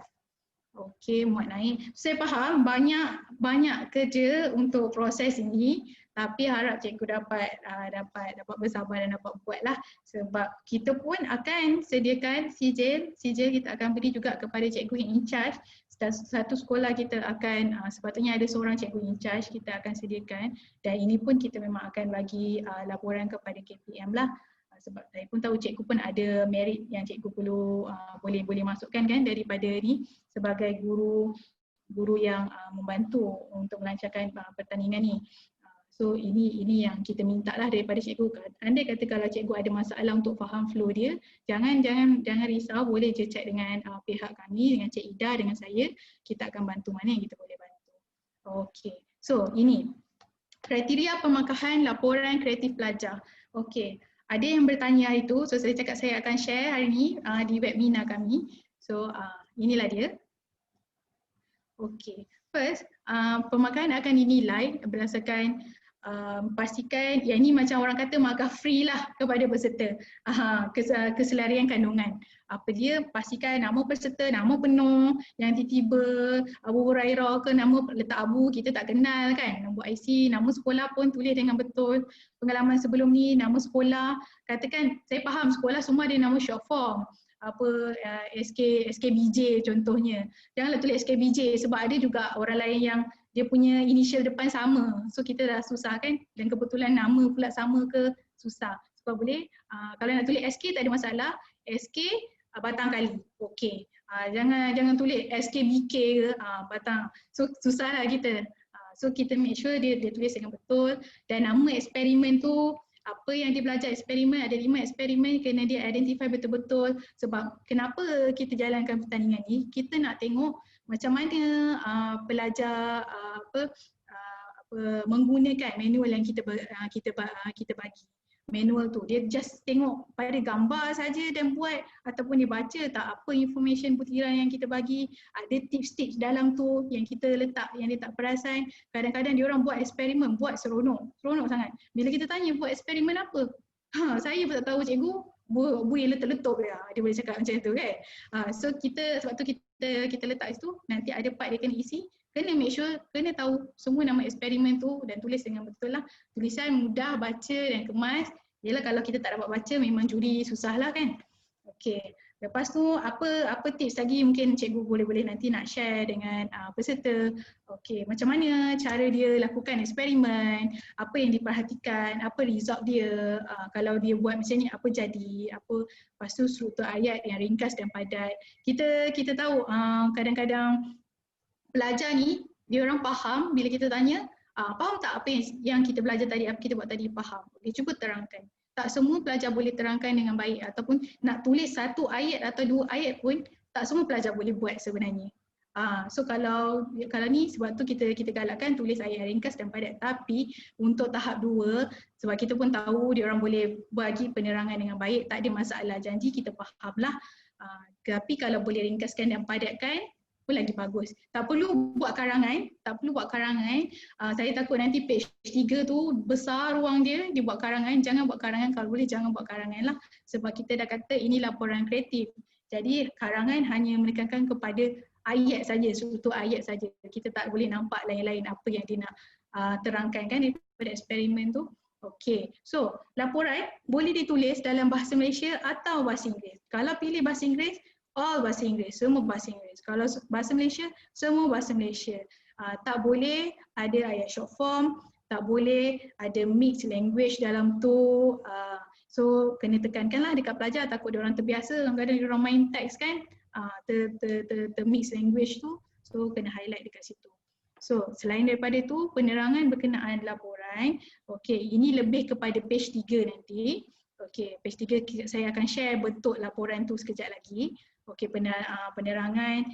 Okay, muat naik. Saya faham banyak kerja untuk proses ini, tapi harap cikgu dapat bersabar dan dapat buat lah. Sebab kita pun akan sediakan sijil kita akan beri juga kepada cikgu yang in charge. Satu sekolah kita akan sepatutnya ada seorang cikgu in charge kita akan sediakan, dan ini pun kita memang akan bagi laporan kepada KPM lah. Sebab saya pun tahu cikgu pun ada merit yang cikgu perlu boleh masukkan kan daripada ni sebagai guru yang membantu untuk melancarkan pertandingan ni. So ini yang kita minta lah daripada cikgu. Andai kata kalau cikgu ada masalah untuk faham flow dia, jangan risau, boleh je cek dengan pihak kami, dengan Cik Ida, dengan saya, kita akan bantu mana yang kita boleh bantu. Okay, so ini kriteria pemakahan laporan kreatif pelajar. Okay, ada yang bertanya itu, so saya cakap saya akan share hari ni di webinar kami. So inilah dia. Okay, first pemakahan akan dinilai berdasarkan pastikan yang ni macam orang kata makan free lah kepada peserta. Keselarian kandungan. Apa dia, pastikan nama peserta, nama penuh, yang tiba-tiba Abu Hurairah ke nama letak Abu kita tak kenal kan, nombor IC, nama sekolah pun tulis dengan betul, pengalaman sebelum ni, nama sekolah, katakan saya faham sekolah semua ada nama short form, SKBJ contohnya, janganlah tulis SKBJ sebab ada juga orang lain yang dia punya initial depan sama, so kita dah susah kan, dan kebetulan nama pula sama ke susah. Sebab boleh, kalau nak tulis SK tak ada masalah, SK batang kali, okey. Jangan tulis SKBK ke batang, so susah lah kita. So kita make sure dia tulis dengan betul, dan nama eksperimen tu, apa yang dia belajar eksperimen, ada 5 eksperimen, kena dia identify betul-betul. Sebab kenapa kita jalankan pertandingan ni, kita nak tengok macam mana pelajar menggunakan manual yang kita bagi. manual tu. Dia just tengok pada gambar saja dan buat, ataupun dia baca tak apa information butiran yang kita bagi, ada tips-tips dalam tu yang kita letak yang dia tak perasan. Kadang-kadang dia orang buat eksperimen, buat seronok sangat. Bila kita tanya buat eksperimen apa? Saya pun tak tahu cikgu, buih letup-letup dia boleh cakap macam tu kan. So kita, sebab tu kita letak situ, nanti ada part dia kena isi, kena make sure, kena tahu semua nama eksperimen tu dan tulis dengan betul lah. Tulisan mudah baca dan kemas. Yelah kalau kita tak dapat baca memang juri susah lah kan. Okay. Lepas tu apa tips lagi mungkin cikgu boleh nanti nak share dengan peserta. Okay, macam mana cara dia lakukan eksperimen, apa yang diperhatikan, apa result dia, kalau dia buat macam ni apa jadi, apa, lepas tu struktur ayat yang ringkas dan padat. Kita tahu kadang-kadang pelajar ni dia orang faham bila kita tanya, faham tak apa yang kita belajar tadi, apa kita buat tadi, faham. Okay, cuba terangkan. Tak semua pelajar boleh terangkan dengan baik, ataupun nak tulis satu ayat atau dua ayat pun tak semua pelajar boleh buat sebenarnya. So kalau ni sebab tu kita galakkan tulis ayat ringkas dan padat. Tapi untuk tahap 2, sebab kita pun tahu dia orang boleh bagi penerangan dengan baik, tak ada masalah, janji kita fahamlah. Tapi kalau boleh ringkaskan dan padatkan pun lagi bagus. Tak perlu buat karangan, saya takut nanti page 3 tu besar ruang dia buat karangan. Jangan buat karangan, kalau boleh jangan buat karangan lah. Sebab kita dah kata ini laporan kreatif. Jadi karangan hanya menekankan kepada ayat saja, struktur ayat saja. Kita tak boleh nampak lain-lain apa yang dia nak terangkan kan daripada eksperimen tu. Okay, so laporan boleh ditulis dalam bahasa Malaysia atau bahasa Inggeris. Kalau pilih bahasa Inggeris, all bahasa Inggeris, semua bahasa Inggeris. Kalau bahasa Malaysia, semua bahasa Malaysia. Tak boleh ada ayat short form, tak boleh ada mixed language dalam tu. So kena tekankanlah dekat pelajar, takut dia orang terbiasa, kadang-kadang dia orang main teks kan, mixed language tu, so kena highlight dekat situ. So selain daripada itu, penerangan berkenaan laporan, okay, ini lebih kepada page 3 nanti. Okay, page 3 saya akan share bentuk laporan tu sekejap lagi. Okay, penerangan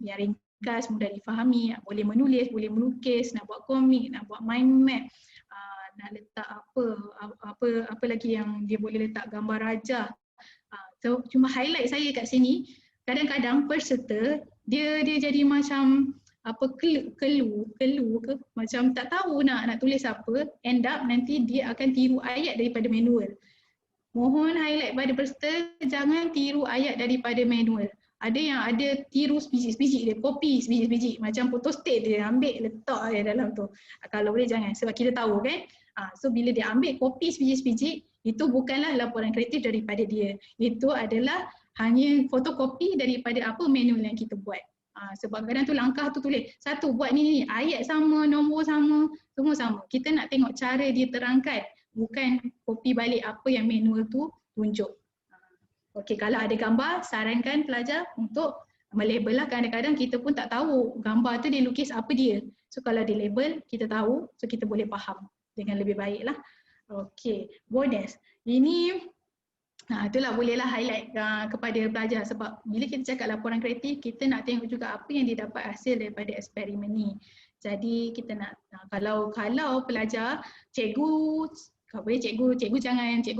yang ringkas, mudah difahami, boleh menulis, boleh melukis, nak buat komik, nak buat mind map, nak letak apa lagi yang dia boleh letak gambar raja. So cuma highlight saya kat sini, kadang-kadang peserta dia jadi macam kelu ke, macam tak tahu nak tulis apa, end up nanti dia akan tiru ayat daripada manual. Mohon highlight pada peserta, jangan tiru ayat daripada manual. Ada yang ada tiru sebiji-sebiji dia, copy sebiji-sebiji, macam photostat dia ambil letak dia dalam tu. Kalau boleh jangan, sebab kita tahu kan. So bila dia ambil copy sebiji-sebiji, itu bukanlah laporan kreatif daripada dia. Itu adalah hanya fotokopi daripada apa manual yang kita buat. Sebab kadang tu langkah tu tulis, satu buat ni, ayat sama, nombor sama, semua sama. Kita nak tengok cara dia terangkan, bukan copy balik apa yang manual tu tunjuk. Okey, kalau ada gambar, sarankan pelajar untuk melabel lah. Kadang-kadang kita pun tak tahu gambar tu dia lukis apa dia. So kalau dia label, kita tahu, so kita boleh faham dengan lebih baik lah. Okey, bonus. Ini itulah bolehlah highlight kepada pelajar, sebab bila kita cakap laporan kreatif, kita nak tengok juga apa yang dia dapat hasil daripada eksperimen ni. Jadi kita nak, kalau pelajar, cikgu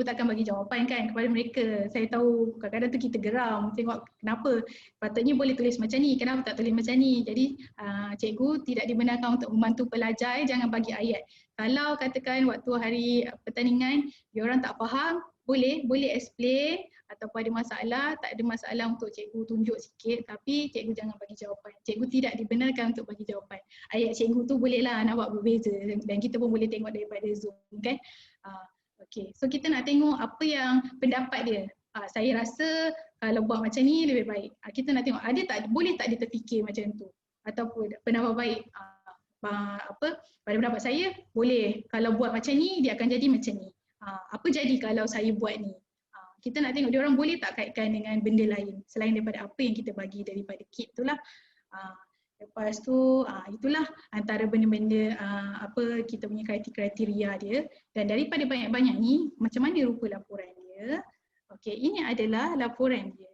takkan bagi jawapan kan kepada mereka. Saya tahu kadang-kadang tu kita geram, tengok kenapa patutnya boleh tulis macam ni, kenapa tak tulis macam ni. Jadi cikgu tidak dibenarkan untuk membantu pelajar, jangan bagi ayat. Kalau katakan waktu hari pertandingan dia orang tak faham, boleh explain, ataupun ada masalah, tak ada masalah untuk cikgu tunjuk sikit, tapi cikgu jangan bagi jawapan. Cikgu tidak dibenarkan untuk bagi jawapan. Ayat cikgu tu bolehlah nak buat berbeza, dan kita pun boleh tengok daripada Zoom kan. Okay, so kita nak tengok apa yang pendapat dia. Saya rasa kalau buat macam ni lebih baik. Kita nak tengok boleh tak dia terfikir macam tu, ataupun pendapat baik. Pada pendapat saya boleh, kalau buat macam ni dia akan jadi macam ni. Apa jadi kalau saya buat ni? Kita nak tengok dia orang boleh tak kaitkan dengan benda lain selain daripada apa yang kita bagi daripada kit tu lah. Lepas tu itulah antara benda-benda apa kita punya kriteria dia, dan daripada banyak-banyak ni macam mana rupa laporan dia. Okey, ini adalah laporan dia.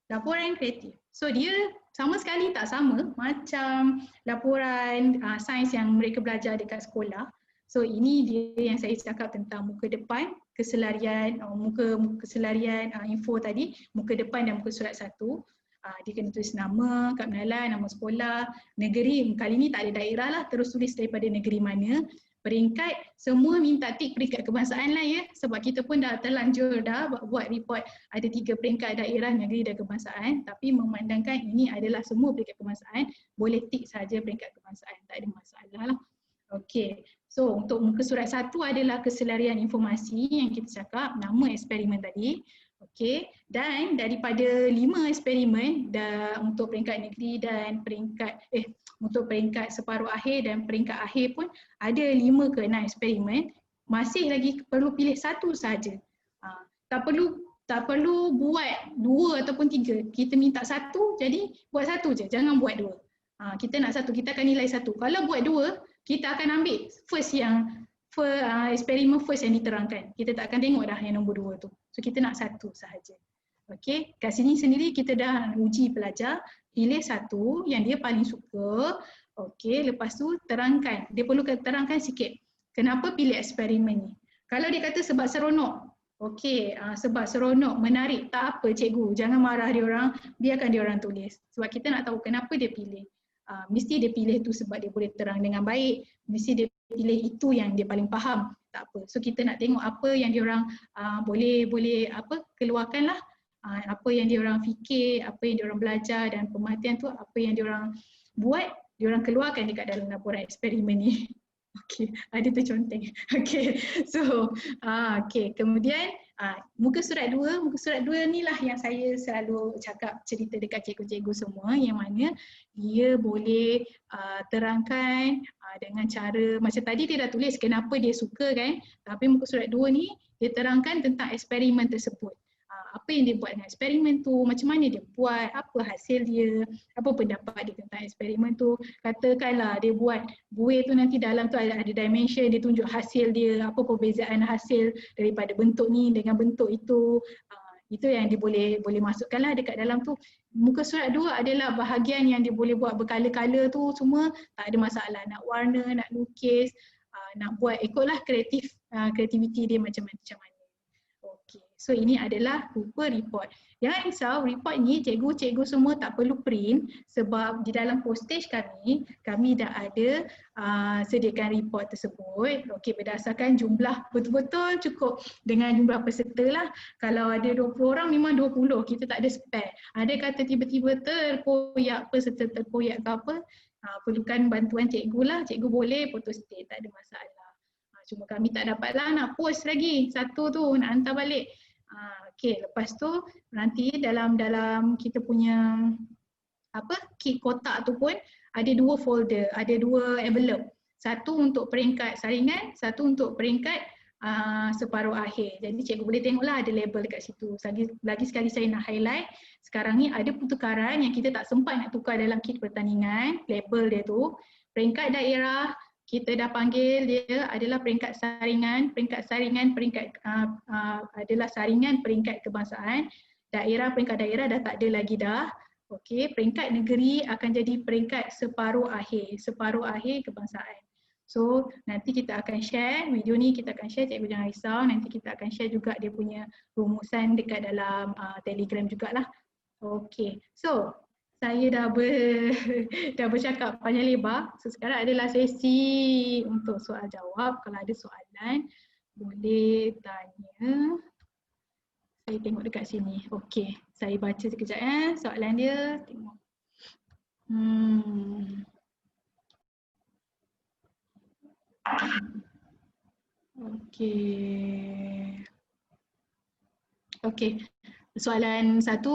Laporan kreatif. So dia sama sekali tak sama macam laporan sains yang mereka belajar dekat sekolah. So ini dia yang saya cakap tentang muka depan, keselarian, muka keselarian info tadi, muka depan dan muka surat 1. Dia kena tulis nama, kad pengenalan, nama sekolah, negeri, kali ni tak ada daerah lah, terus tulis daripada negeri mana, peringkat, semua minta tik peringkat kebangsaan lah ya, sebab kita pun dah terlanjur dah buat report ada 3 peringkat daerah, negeri dan kebangsaan, tapi memandangkan ini adalah semua peringkat kebangsaan, boleh tik saja peringkat kebangsaan, tak ada masalah lah. Okey, so untuk muka surat 1 adalah keselarian informasi yang kita cakap, nama eksperimen tadi. Okey, dan daripada 5 eksperimen untuk peringkat negeri dan untuk peringkat separuh akhir dan peringkat akhir pun ada 5 ke 6 eksperimen, masih lagi perlu pilih satu saja. Tak perlu buat 2 ataupun 3. Kita minta satu, jadi buat satu je, jangan buat 2. Kita nak satu, kita akan nilai satu. Kalau buat 2, kita akan ambil eksperimen first yang diterangkan. Kita tak akan tengok dah yang nombor 2 tu. So kita nak satu sahaja. Okey, kat sini sendiri kita dah uji pelajar, pilih satu yang dia paling suka. Okey, lepas tu terangkan. Dia perlu terangkan sikit. Kenapa pilih eksperimen ni? Kalau dia kata sebab seronok. Okey, sebab seronok, menarik, tak apa cikgu. Jangan marah dia orang, biarkan dia orang tulis. Sebab kita nak tahu kenapa dia pilih. Mesti dia pilih tu sebab dia boleh terang dengan baik, mesti dia pilih itu yang dia paling faham, tak apa. So kita nak tengok apa yang dia orang boleh keluarkan lah, apa yang dia orang fikir, apa yang dia orang belajar dan pemerhatian tu apa yang dia orang buat, dia orang keluarkan dekat dalam laporan eksperimen ni. Okey, ada terconteng. Okey, so kemudian muka surat 2, muka surat 2 ni lah yang saya selalu cakap cerita dekat cikgu-cikgu semua, yang mana dia boleh terangkan dengan cara, macam tadi dia dah tulis kenapa dia suka kan, tapi muka surat 2 ni dia terangkan tentang eksperimen tersebut. Apa yang dia buat dengan eksperimen tu, macam mana dia buat, apa hasil dia, apa pendapat dia tentang eksperimen tu. Katakanlah dia buat buih tu nanti dalam tu ada dimension, dia tunjuk hasil dia, apa perbezaan hasil daripada bentuk ni dengan bentuk itu. Itu yang dia boleh masukkanlah dekat dalam tu. Muka surat 2 adalah bahagian yang dia boleh buat berkala-kala tu, semua tak ada masalah. Nak warna, nak lukis, nak buat, ikutlah kreativiti dia macam mana. Okey, so ini adalah rupa report. Jangan risau, report ni cikgu-cikgu semua tak perlu print sebab di dalam postage kami dah ada sediakan report tersebut. Okey, berdasarkan jumlah, betul-betul cukup dengan jumlah peserta lah. Kalau ada 20 orang memang 20, kita tak ada spare. Ada kata tiba-tiba peserta terkoyak ke apa, perlukan bantuan cikgu lah, cikgu boleh photostate, tak ada masalah. Cuma kami tak dapatlah nak post lagi satu tu, nak hantar balik. Okey, lepas tu nanti dalam kita punya kit kotak tu pun ada 2 folder, ada 2 envelope. Satu untuk peringkat saringan, satu untuk peringkat separuh akhir. Jadi cikgu boleh tengoklah ada label dekat situ. Lagi sekali saya nak highlight, sekarang ni ada pertukaran yang kita tak sempat nak tukar dalam kit pertandingan, label dia tu. Peringkat daerah, kita dah panggil dia adalah peringkat saringan adalah saringan peringkat kebangsaan. Peringkat daerah dah tak ada lagi dah. Okey, peringkat negeri akan jadi peringkat separuh akhir kebangsaan. So nanti kita akan share video ni, kita akan share, cikgu jangan risau, nanti kita akan share juga dia punya rumusan dekat dalam Telegram jugalah. Okey, so saya dah bercakap panjang lebar. So sekarang adalah sesi untuk soal jawab. Kalau ada soalan boleh tanya. Saya tengok dekat sini. Okey, saya baca sekejap soalan dia. Tengok. Okey. Soalan 1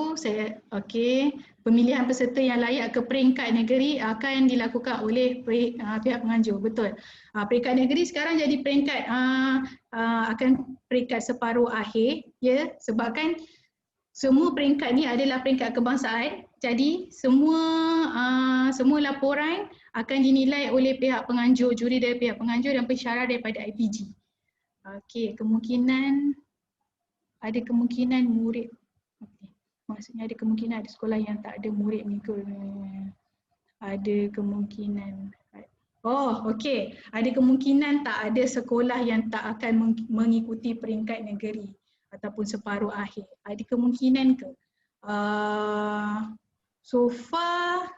pemilihan peserta yang layak ke peringkat negeri akan dilakukan oleh pihak penganjur. Betul. Peringkat negeri sekarang jadi peringkat akan peringkat separuh akhir ya, sebabkan semua peringkat ni adalah peringkat kebangsaan. Jadi semua laporan akan dinilai oleh pihak penganjur, juri dari pihak penganjur dan pensyarah daripada IPG. Okey, ada kemungkinan murid. Maksudnya ada kemungkinan ada sekolah yang tak ada murid mengikut. Ada kemungkinan. Oh, okey. Ada kemungkinan tak ada sekolah yang tak akan mengikuti peringkat negeri ataupun separuh akhir? Ada kemungkinan ke? So far,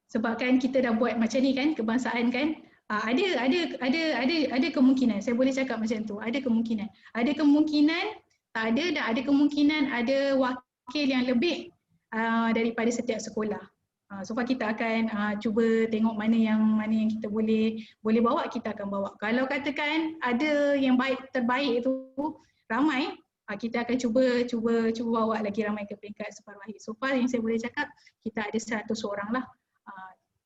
sebabkan kita dah buat macam ni kan, kebangsaan kan, ada kemungkinan. Saya boleh cakap macam tu. Ada kemungkinan. Ada kemungkinan tak ada, dan ada kemungkinan ada wakil yang lebih daripada setiap sekolah. So far kita akan cuba tengok mana yang kita boleh bawa, kita akan bawa. Kalau katakan ada yang terbaik itu ramai, kita akan cuba bawa lagi ramai ke peringkat separuh akhir. So far yang saya boleh cakap, kita ada 100 orang lah.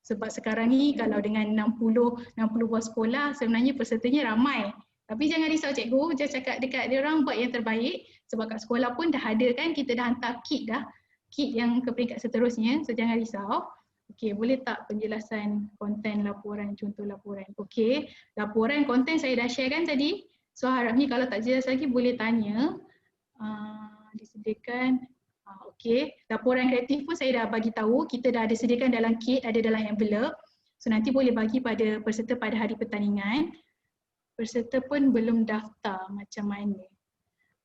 Sebab sekarang ni kalau dengan 60 buah sekolah, sebenarnya pesertanya ramai. Tapi jangan risau cikgu, just cakap dekat dia orang buat yang terbaik, sebab kat sekolah pun dah ada kan, kita dah hantar kit dah, kit yang ke peringkat seterusnya, so jangan risau. Okey, boleh tak penjelasan konten laporan, contoh laporan? Okey, laporan konten saya dah share kan tadi. So harapnya kalau tak jelas lagi boleh tanya. Disediakan. Okey, laporan kreatif pun saya dah bagi tahu, kita dah ada sediakan dalam kit, ada dalam envelope. So nanti boleh bagi pada peserta pada hari pertandingan. Peserta pun belum daftar, macam mana?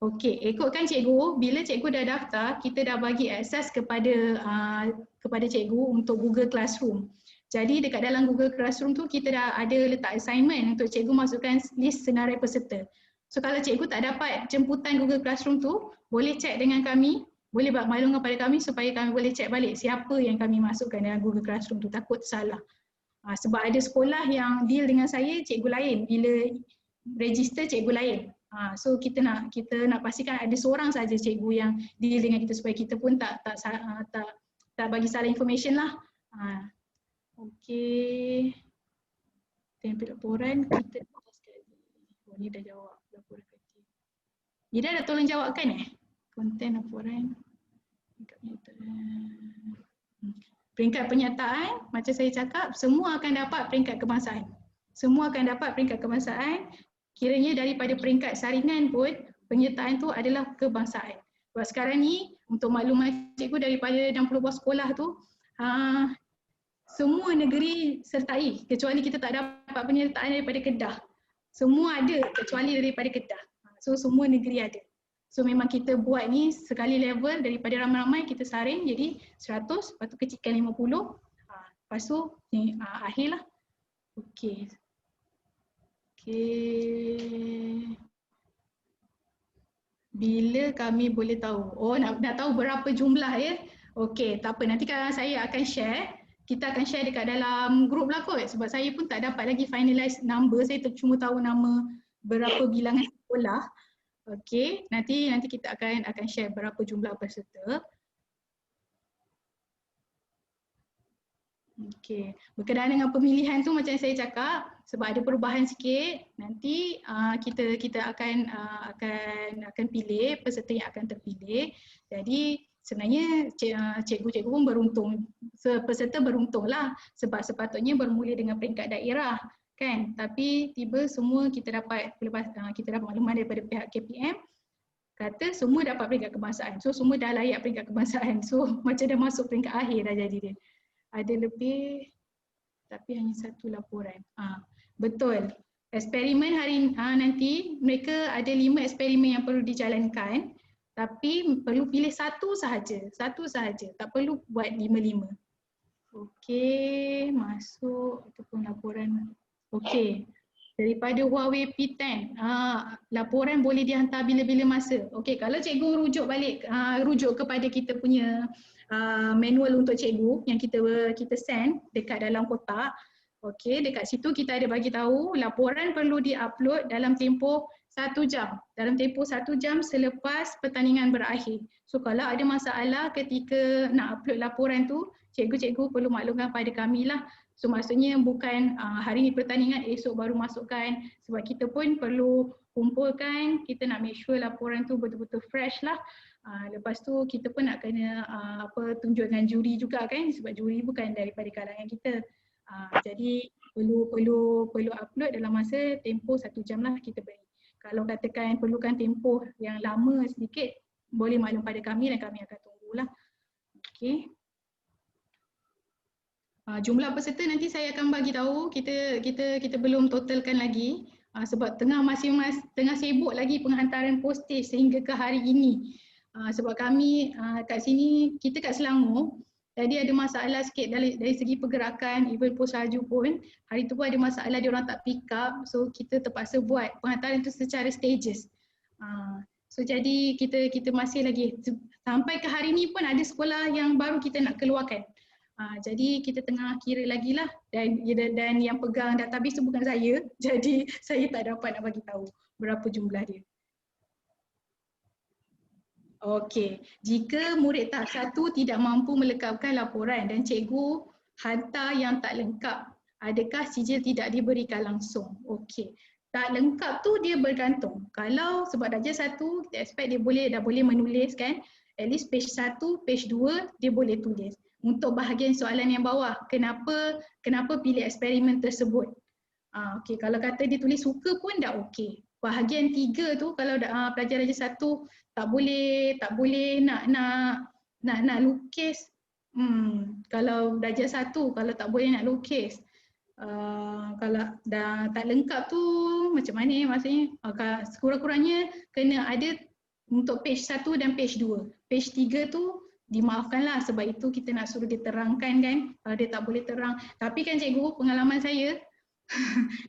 Okey, ikutkan cikgu, bila cikgu dah daftar, kita dah bagi akses kepada cikgu untuk Google Classroom. Jadi dekat dalam Google Classroom tu kita dah ada letak assignment untuk cikgu masukkan list senarai peserta. So kalau cikgu tak dapat jemputan Google Classroom tu, boleh cek dengan kami, boleh maklum kepada kami supaya kami boleh cek balik siapa yang kami masukkan dalam Google Classroom tu, takut salah. Sebab ada sekolah yang deal dengan saya cikgu lain, bila register cikgu lain. So kita nak pastikan ada seorang saja cikgu yang deal dengan kita supaya kita pun tak bagi salah information lah. Okey. Template laporan kita sekali. Oh, ni dah jawab laporan kreatif. Ida dah tolong jawabkan konten laporan. Peringkat penyertaan, macam saya cakap, semua akan dapat peringkat kebangsaan. Semua akan dapat peringkat kebangsaan. Kiranya daripada peringkat saringan pun, penyertaan tu adalah kebangsaan. Sebab sekarang ni, untuk makluman cikgu, daripada 60 buah sekolah tu, semua negeri sertai, kecuali kita tak dapat penyertaan daripada Kedah. Semua ada kecuali daripada Kedah. So semua negeri ada. So memang kita buat ni sekali level, daripada ramai-ramai kita saring jadi 100, lepas tu kecilkan 50, lepas tu ni akhir lah. Okey. Bila kami boleh tahu? Oh, nak tahu berapa jumlah ya? Okey, tak apa. Nanti kalau saya akan share, kita akan share dekat dalam grup lah kot. Sebab saya pun tak dapat lagi finalize number. Saya cuma tahu nama berapa bilangan sekolah. Okey, nanti kita akan share berapa jumlah peserta. Okey, berkenaan dengan pemilihan tu macam saya cakap, sebab ada perubahan sikit, nanti kita akan pilih peserta yang akan terpilih. Jadi sebenarnya cikgu-cikgu pun beruntung, peserta beruntunglah sebab sepatutnya bermula dengan peringkat daerah kan, tapi tiba semua kita dapat makluman daripada pihak KPM kata semua dapat peringkat kebangsaan. So semua dah layak peringkat kebangsaan. So macam dah masuk peringkat akhir dah jadi dia. Ada lebih tapi hanya satu laporan. Betul. Eksperimen hari nanti mereka ada 5 eksperimen yang perlu dijalankan, tapi perlu pilih satu sahaja. Satu sahaja. Tak perlu buat 5-5. Okey, masuk ataupun laporan. Okey. Daripada Huawei P10, laporan boleh dihantar bila-bila masa. Okey, kalau cikgu rujuk balik, rujuk kepada kita punya manual untuk cikgu yang kita send dekat dalam kotak. Okey, dekat situ kita ada bagi tahu laporan perlu diupload dalam tempoh 1 jam. Dalam tempoh 1 jam selepas pertandingan berakhir. So kalau ada masalah ketika nak upload laporan tu, cikgu-cikgu perlu maklumkan pada kami lah. So maksudnya bukan hari ni pertandingan esok baru masukkan, sebab kita pun perlu kumpulkan, kita nak make sure laporan tu betul-betul fresh lah. Lepas tu kita pun nak kena tunjuk dengan juri juga kan, sebab juri bukan daripada kalangan kita. Jadi perlu upload dalam masa tempoh 1 jam lah kita beri. Kalau katakan perlukan tempoh yang lama sedikit, boleh maklum pada kami dan kami akan tunggulah. Okey. Jumlah peserta nanti saya akan bagi tahu, kita belum totalkan lagi sebab tengah sibuk lagi penghantaran postage sehingga ke hari ini. Sebab kami kat sini, kita kat Selangor, jadi ada masalah sikit dari segi pergerakan, even pos laju pun, hari tu pun ada masalah dia orang tak pick up, so kita terpaksa buat penghantaran itu secara stages. So jadi kita masih lagi, sampai ke hari ni pun ada sekolah yang baru kita nak keluarkan. Jadi kita tengah kira lagi lah, dan yang pegang database tu bukan saya, jadi saya tak dapat nak bagi tahu berapa jumlah dia. Okey, jika murid tahap 1 tidak mampu melengkapkan laporan dan cikgu hantar yang tak lengkap, adakah sijil tidak diberikan langsung? Okey, tak lengkap tu dia bergantung. Kalau sebab darjah 1 kita expect dia dah boleh menulis kan, at least page 1, page 2 dia boleh tulis. Untuk bahagian soalan yang bawah, kenapa pilih eksperimen tersebut? Okey, kalau kata dia tulis suka pun dah okey. Bahagian 3 tu kalau pelajar darjah 1 tak boleh nak lukis. Kalau darjah 1 kalau tak boleh nak lukis. Kalau dah tak lengkap tu macam mana maksudnya? Sekurang-kurangnya kena ada untuk page 1 dan page 2. Page 3 tu dimaafkanlah sebab itu kita nak suruh dia terangkan kan. Kalau dia tak boleh terang. Tapi kan cikgu, pengalaman saya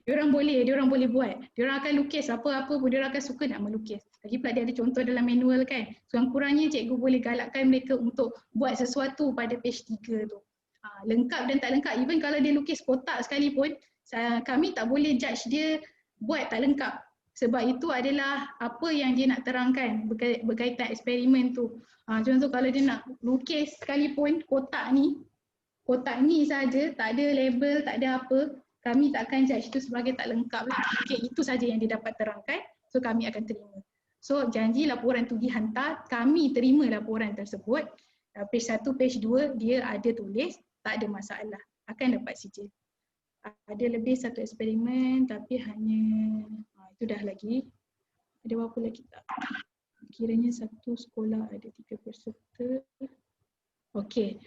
diorang boleh buat. Diorang akan lukis apa-apa pun, diorang akan suka nak melukis. Lagi pula dia ada contoh dalam manual kan. Kurang-kurangnya cikgu boleh galakkan mereka untuk buat sesuatu pada page 3 tu. Lengkap dan tak lengkap, even kalau dia lukis kotak sekalipun, kami tak boleh judge dia buat tak lengkap. Sebab itu adalah apa yang dia nak terangkan berkaitan eksperimen tu. Contoh kalau dia nak lukis sekalipun kotak ni saja, tak ada label, tak ada apa, kami tak akan judge itu sebagai tak lengkap lah. Okay, itu saja yang dia dapat terangkan, so kami akan terima. So janji laporan tu dihantar, kami terima laporan tersebut, page 1, page 2 dia ada tulis, tak ada masalah, akan dapat sijil. Ada lebih satu eksperimen tapi hanya, itu dah lagi. Ada berapa lagi tak? Kiranya satu sekolah ada 3 peserta. Okey.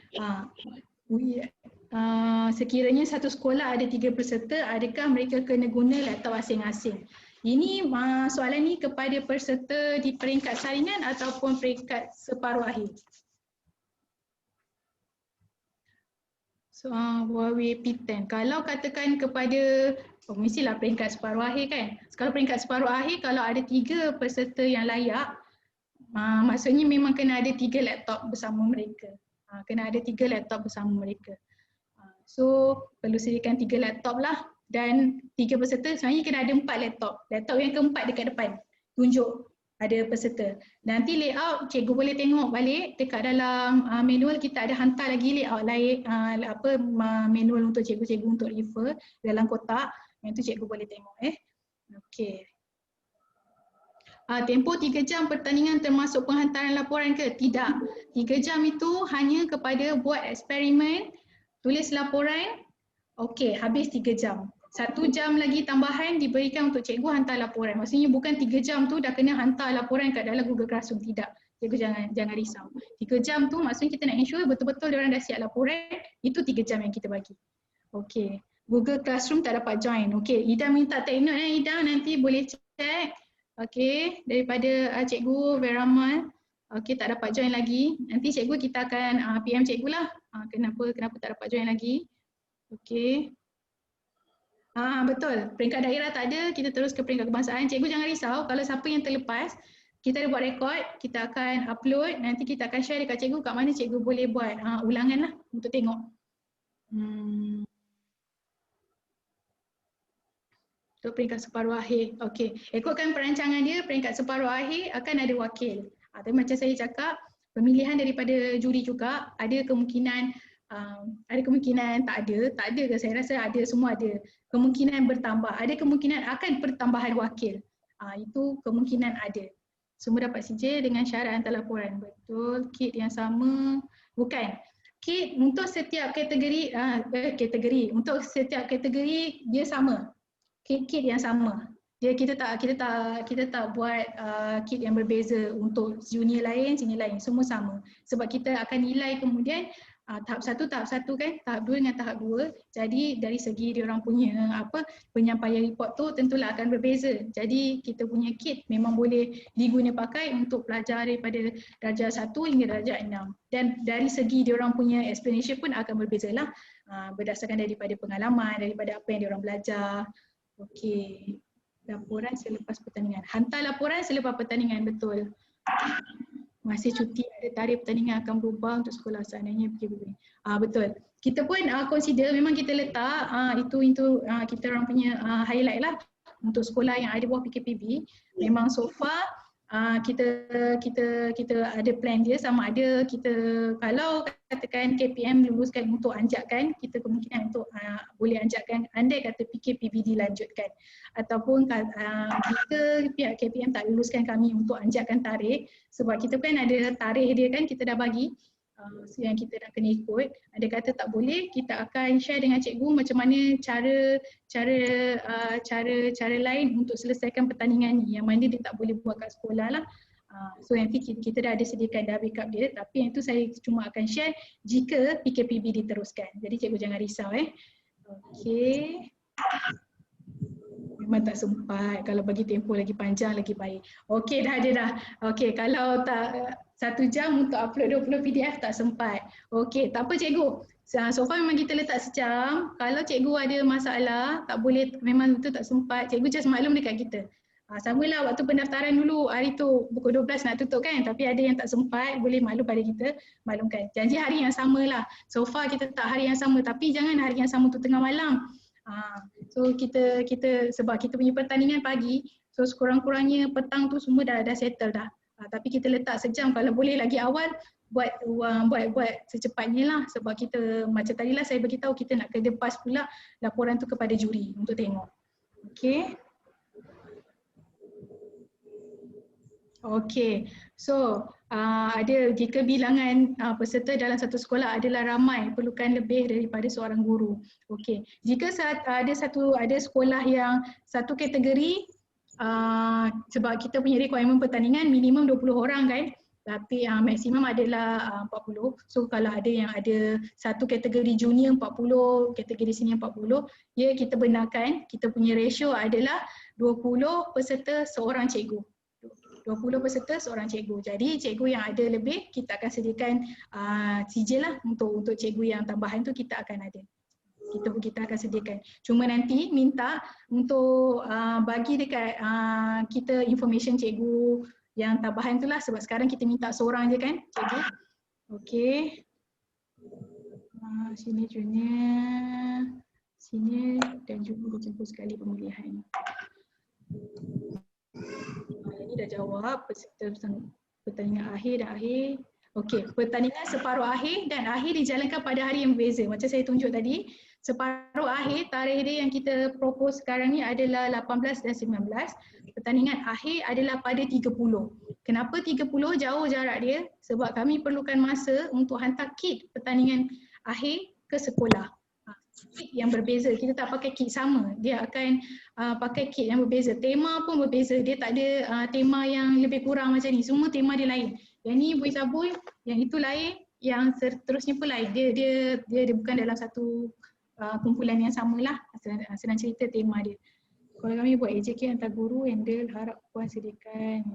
Sekiranya satu sekolah ada 3 peserta, adakah mereka kena guna laptop masing-masing? Ini soalan ni kepada peserta di peringkat saringan ataupun peringkat separuh akhir? So, WP10. Kalau katakan kepada, mestilah peringkat separuh akhir kan? Kalau peringkat separuh akhir, kalau ada 3 peserta yang layak, maksudnya memang kena ada 3 laptop bersama mereka. Kena ada 3 laptop bersama mereka. So perlu sediakan 3 laptop lah, dan 3 peserta sebenarnya kena ada 4 laptop. Laptop yang keempat dekat depan tunjuk ada peserta. Nanti layout cikgu boleh tengok balik dekat dalam manual, kita ada hantar lagi layout lain, manual untuk cikgu-cikgu untuk refer dalam kotak. Yang tu cikgu boleh tengok Okey. Tempoh 3 jam pertandingan termasuk penghantaran laporan ke? Tidak. 3 jam itu hanya kepada buat eksperimen, tulis laporan, okey, habis 3 jam. 1 jam lagi tambahan diberikan untuk cikgu hantar laporan. Maksudnya bukan 3 jam tu dah kena hantar laporan kat dalam Google Classroom, tidak. Cikgu jangan risau. 3 jam tu maksudnya kita nak ensure betul-betul diorang dah siap laporan, itu 3 jam yang kita bagi. Okey. Google Classroom tak dapat join. Okey, Ida minta take note Ida, nanti boleh check. Okey, daripada Cikgu Veramal. Okey, tak dapat join lagi. Nanti cikgu kita akan PM cikgu lah. Kenapa tak dapat join lagi. Okey. Betul. Peringkat daerah tak ada, kita terus ke peringkat kebangsaan. Cikgu jangan risau, kalau siapa yang terlepas, kita ada buat rekod, kita akan upload, nanti kita akan share dekat cikgu kat mana cikgu boleh buat ulangan lah untuk tengok. Untuk peringkat separuh akhir. Okey. Ikutkan perancangan dia, peringkat separuh akhir akan ada wakil. Tapi macam saya cakap, pemilihan daripada juri juga ada kemungkinan tak ada ke, saya rasa ada, semua ada. Kemungkinan bertambah, ada kemungkinan akan pertambahan wakil. Itu kemungkinan ada. Semua dapat sijil dengan syarat hantar laporan. Betul, kit yang sama. Bukan. Kit untuk setiap kategori, untuk setiap kategori dia sama. Kit yang sama. Kita tak buat kit yang berbeza untuk junior lain, senior lain, semua sama. Sebab kita akan nilai kemudian tahap 1 kan, tahap 2 dengan tahap 2. Jadi dari segi dia orang punya penyampaian report tu tentulah akan berbeza. Jadi kita punya kit memang boleh diguna pakai untuk pelajar daripada darjah 1 hingga darjah 6. Dan dari segi dia orang punya explanation pun akan berbezalah berdasarkan daripada pengalaman, daripada apa yang dia orang belajar. Okey. Laporan selepas pertandingan. Hantar laporan selepas pertandingan, betul. Masih cuti ada tarikh pertandingan akan berubah untuk sekolah seandainya PKPB. Betul. Kita pun consider memang kita letak itu kita orang punya highlight lah untuk sekolah yang ada bawah PKPB. Memang so far kita ada plan dia, sama ada kita kalau katakan KPM luluskan untuk anjakan, kita kemungkinan untuk boleh anjakan andai kata PKPB dilanjutkan, ataupun jika pihak KPM tak luluskan kami untuk anjakan tarikh, sebab kita kan ada tarikh dia kan kita dah bagi yang kita dah kena ikut. Ada kata tak boleh, kita akan share dengan cikgu macam mana cara lain untuk selesaikan pertandingan ni, yang mana dia tak boleh buat kat sekolah lah. So nanti kita dah ada sediakan dah backup dia, tapi yang tu saya cuma akan share jika PKPB diteruskan. Jadi cikgu jangan risau Okey. Memang tak sempat, kalau bagi tempoh lagi panjang lagi baik. Okey dah ada dah. Okey, kalau tak 1 jam untuk upload 20 PDF tak sempat. Okey, tak apa cikgu. So far memang kita letak sejam. Kalau cikgu ada masalah, tak boleh, memang itu tak sempat, cikgu just maklum dekat kita. Samalah waktu pendaftaran dulu, hari tu pukul 12 nak tutup kan, tapi ada yang tak sempat, boleh maklum pada kita, maklumkan. Janji hari yang sama lah. So far kita tak hari yang sama, tapi jangan hari yang sama tu tengah malam. So kita sebab kita punya pertandingan pagi, so sekurang-kurangnya petang tu semua dah settle dah. Tapi kita letak sejam, kalau boleh lagi awal buat secepatnya lah, sebab kita macam tadi lah saya beritahu, kita nak kena pass pula laporan tu kepada juri untuk tengok. Okey. Okey. So ada jika bilangan peserta dalam satu sekolah adalah ramai, perlukan lebih daripada seorang guru. Okey. Jika ada sekolah yang satu kategori, sebab kita punya requirement pertandingan minimum 20 orang kan, tapi maksimum adalah 40. So kalau ada yang ada satu kategori junior 40, kategori senior 40, ya kita benarkan kita punya ratio adalah 20 peserta seorang cikgu. 20 peserta seorang cikgu. Jadi cikgu yang ada lebih, kita akan sediakan sijil lah untuk cikgu yang tambahan tu kita akan ada. Kita akan sediakan. Cuma nanti minta untuk bagi dekat kita information cikgu yang tambahan tu lah, sebab sekarang kita minta seorang je kan cikgu. Okey. Sini junior, senior dan juga bercampur sekali pemilihan. Ini dah jawab peserta pertandingan akhir dan akhir. Okey, pertandingan separuh akhir dan akhir dijalankan pada hari yang berbeza. Macam saya tunjuk tadi, separuh akhir tarikh dia yang kita propose sekarang ni adalah 18 dan 19. Pertandingan akhir adalah pada 30. Kenapa 30 jauh jarak dia? Sebab kami perlukan masa untuk hantar kit pertandingan akhir ke sekolah. Kit yang berbeza, kita tak pakai kit sama, dia akan pakai kit yang berbeza. Tema pun berbeza, dia tak ada tema yang lebih kurang macam ni, semua tema dia lain. Yang ni buih sabun, yang itu lain, yang seterusnya pun lain. Dia bukan dalam satu kumpulan yang samalah, senang cerita tema dia. Kalau kami buat AJK hantar guru, handle harap puan sediakan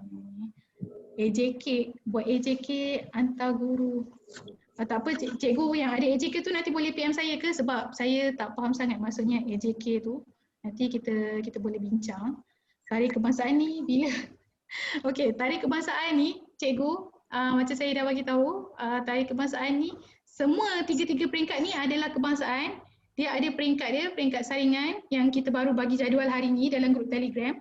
AJK, buat AJK hantar guru. Tak apa, cikgu yang ada AJK tu nanti boleh PM saya ke, sebab saya tak faham sangat maksudnya AJK tu. Nanti kita boleh bincang. Tarikh kebangsaan ni bila? Okey, tarikh kebangsaan ni cikgu, macam saya dah bagi tahu, tarikh kebangsaan ni semua tiga-tiga peringkat ni adalah kebangsaan. Dia ada peringkat dia, peringkat saringan yang kita baru bagi jadual hari ni dalam grup Telegram.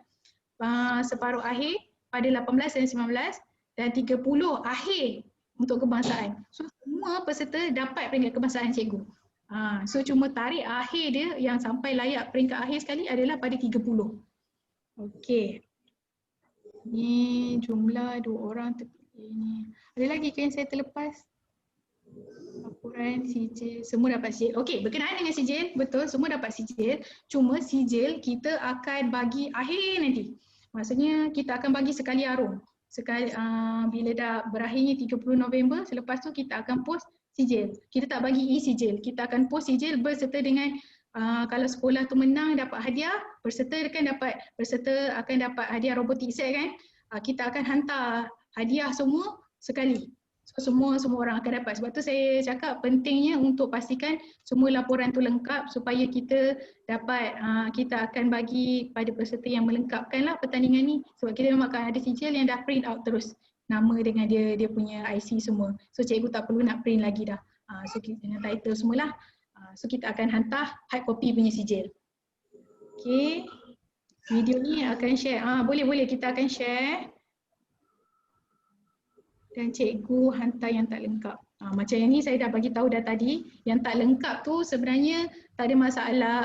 Separuh akhir pada 18 dan 19 dan 30 akhir untuk kebangsaan. So semua peserta dapat peringkat kebangsaan cikgu. So cuma tarikh akhir dia yang sampai layak peringkat akhir sekali adalah pada 30. Okey. Ni jumlah 2 orang terpilih ni. Ada lagi ke yang saya terlepas? Laporan, sijil, semua dapat sijil. Okey, berkenaan dengan sijil, betul semua dapat sijil. Cuma sijil kita akan bagi akhir nanti. Maksudnya kita akan bagi sekali arum. sekali bila dah berakhirnya 30 November, selepas tu kita akan post sijil. Kita tak bagi e-sijil, kita akan post sijil berserta dengan kalau sekolah tu menang dapat hadiah, peserta akan dapat hadiah robotik set kan. Kita akan hantar hadiah semua sekali. So, semua orang akan dapat. Sebab tu saya cakap pentingnya untuk pastikan semua laporan tu lengkap supaya kita dapat, kita akan bagi pada peserta yang melengkapkan lah pertandingan ni. Sebab kita memang akan ada sijil yang dah print out terus nama dengan dia punya IC semua. So cikgu tak perlu nak print lagi dah. So dengan title semualah. So kita akan hantar hard copy punya sijil. Okay. Video ni akan share. Boleh kita akan share. Dan cikgu hantar yang tak lengkap. Macam yang ni saya dah bagi tahu dah tadi. Yang tak lengkap tu sebenarnya tak ada masalah.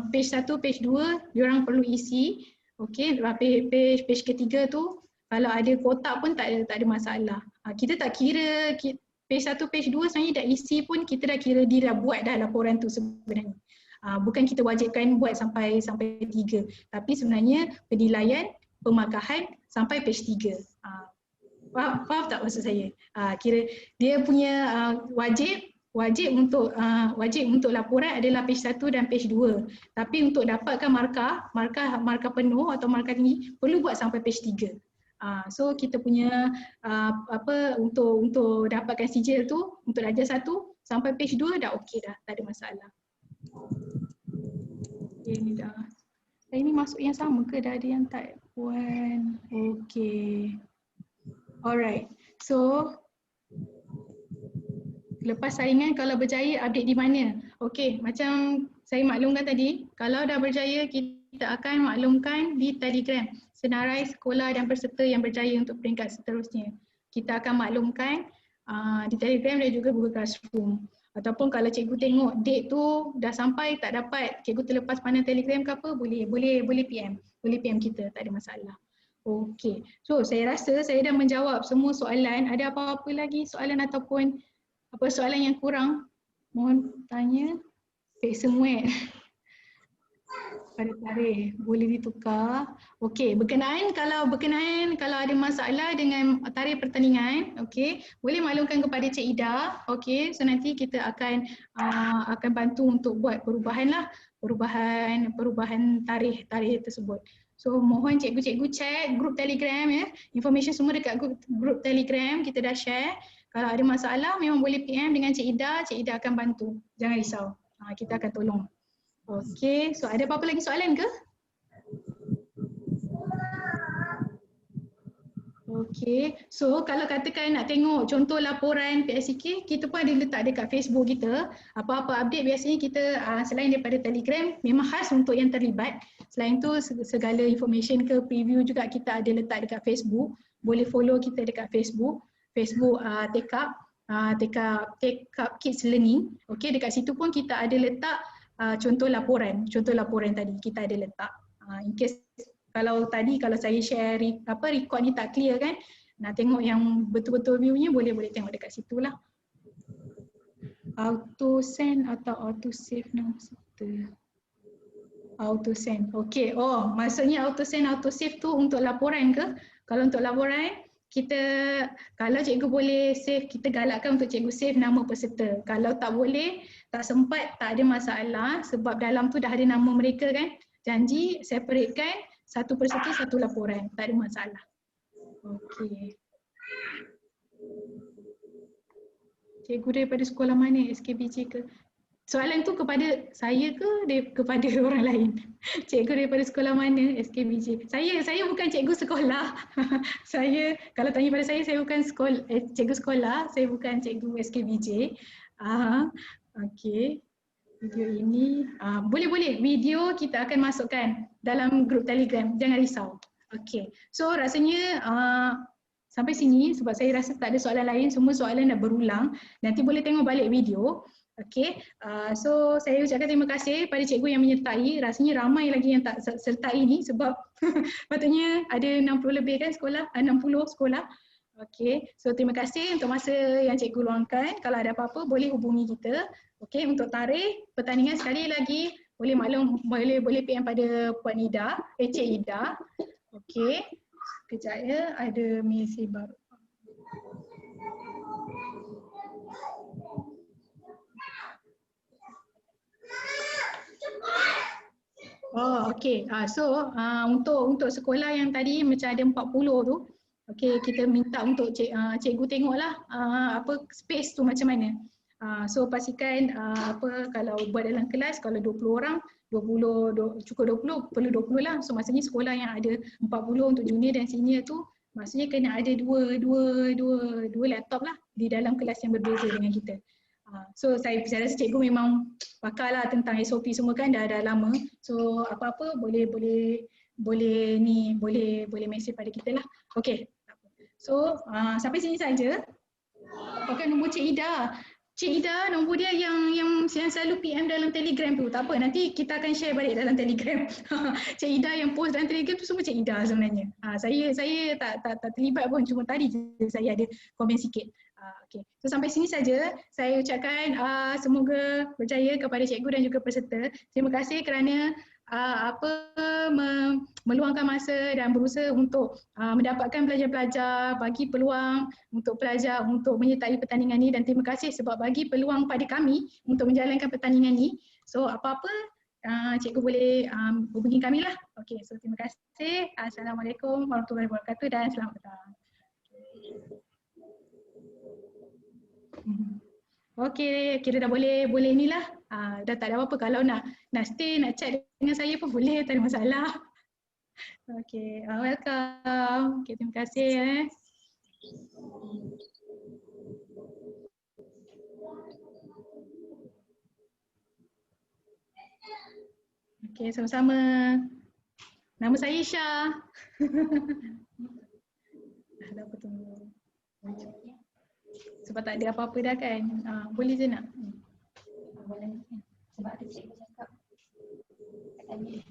Page 1, page 2 diorang perlu isi. Okay, page ketiga tu kalau ada kotak pun tak ada masalah. Kita tak kira page 1, page 2 sebenarnya dah isi pun kita dah kira dia dah buat dah laporan tu sebenarnya. Bukan kita wajibkan buat sampai 3. Tapi sebenarnya penilaian, pemarkahan sampai page 3. Faham tak maksud saya? Kira dia punya wajib untuk laporan adalah page 1 dan page 2. Tapi untuk dapatkan markah penuh atau markah tinggi perlu buat sampai page 3. So kita punya untuk dapatkan sijil tu untuk darjah 1 sampai page 2 dah okey dah, tak ada masalah. Okay, ni dah. Ini masuk yang sama ke dah ada yang type 1? Okey. Alright. So lepas saingan kalau berjaya update di mana? Okey, macam saya maklumkan tadi, kalau dah berjaya kita akan maklumkan di Telegram. Senarai sekolah dan peserta yang berjaya untuk peringkat seterusnya. Kita akan maklumkan di Telegram dan juga Google Classroom. Ataupun kalau cikgu tengok date tu dah sampai tak dapat, cikgu terlepas pandang Telegram ke apa, boleh PM. Boleh PM kita, tak ada masalah. Okey. So saya rasa saya dah menjawab semua soalan. Ada apa-apa lagi soalan ataupun apa soalan yang kurang? Mohon tanya. Semua pada tarikh boleh ditukar. Okey, berkenaan kalau ada masalah dengan tarikh pertandingan, okey, boleh maklumkan kepada Cik Ida. Okey, so nanti kita akan bantu untuk buat perubahan tarikh tersebut. So mohon cikgu-cikgu cek grup Telegram ya. Information semua dekat grup Telegram kita dah share. Kalau ada masalah memang boleh PM dengan Cik Ida akan bantu. Jangan risau. Kita akan tolong. Okey, so ada apa-apa lagi soalan ke? Okey, so kalau katakan nak tengok contoh laporan PSCK, kita pun ada letak dekat Facebook kita. Apa-apa update biasanya kita selain daripada Telegram, memang khas untuk yang terlibat. Selain tu segala information ke preview juga kita ada letak dekat Facebook. Boleh follow kita dekat Facebook Take Up Kids Learning. Okey, dekat situ pun kita ada letak contoh laporan tadi kita ada letak. In case kalau saya share record ni tak clear kan, nak tengok yang betul-betul view-nya boleh tengok dekat situlah. Auto send atau auto save nama serta. Auto send. Okey. Oh, maksudnya auto save tu untuk laporan ke? Kalau untuk laporan kalau cikgu boleh save, kita galakkan untuk cikgu save nama peserta. Kalau tak boleh, tak sempat, tak ada masalah sebab dalam tu dah ada nama mereka kan. Janji separatekan satu persatu satu laporan, tak ada masalah. Okey. Cikgu daripada sekolah mana? SKBJ ke? Soalan tu kepada saya ke kepada orang lain? Cikgu daripada sekolah mana? SKBJ. Saya bukan cikgu sekolah. Kalau tanya pada saya bukan cikgu sekolah, saya bukan cikgu SKBJ. Okey. Video ini boleh video kita akan masukkan dalam grup Telegram, jangan risau. Okey. So rasanya sampai sini sebab saya rasa tak ada soalan lain, semua soalan dah berulang. Nanti boleh tengok balik video. Okey. So saya ucapkan terima kasih pada cikgu yang menyertai. Rasanya ramai lagi yang tak sertai ni sebab patutnya ada 60 lebih kan sekolah, 60 sekolah. Okey. So terima kasih untuk masa yang cikgu luangkan. Kalau ada apa-apa boleh hubungi kita. Okey, untuk tarikh pertandingan sekali lagi boleh PM pada Puan Ida, Cik Ida. Okey. Kejap ya, ada mesej baru. Oh, okey. Untuk sekolah yang tadi macam ada 40 tu, okey, kita minta untuk cikgu tengoklah apa space tu macam mana. So pastikan apa kalau buat dalam kelas kalau 20 orang, 20 cukup 20 perlu 20 lah. So maksudnya sekolah yang ada 40 untuk junior dan senior tu maksudnya kena ada dua laptop lah di dalam kelas yang berbeza dengan kita. So saya rasa cikgu memang pakar lah tentang SOP semua kan dah lama. So apa-apa boleh mesej pada kita lah. Okey. So sampai sini saja. Pakai nombor Cik Ida. Cik Ida nombor dia yang selalu PM dalam Telegram tu. Tak apa, nanti kita akan share balik dalam Telegram. Cik Ida yang post dalam Telegram tu semua Cik Ida sebenarnya. Saya tak terlibat pun, cuma tadi je saya ada komen sikit. Okay. So sampai sini saja saya ucapkan semoga berjaya kepada cikgu dan juga peserta. Terima kasih kerana meluangkan masa dan berusaha untuk mendapatkan pelajar-pelajar, bagi peluang untuk pelajar untuk menyertai pertandingan ini, dan terima kasih sebab bagi peluang pada kami untuk menjalankan pertandingan ini. So apa-apa cikgu boleh hubungi kami lah. Okay, so terima kasih. Assalamualaikum warahmatullahi wabarakatuh dan selamat petang. Okey, kira dah boleh inilah. Dah tak ada apa-apa, kalau nak stay, nak chat dengan saya pun boleh, tak ada masalah. Okey, welcome. Okey, terima kasih. Okey, sama-sama. Nama saya Isha. Dah apa tunggu. Sebab tak ada apa-apa dah kan. Boleh je nak? Boleh. Sebab ada cikgu cakap kat tadi.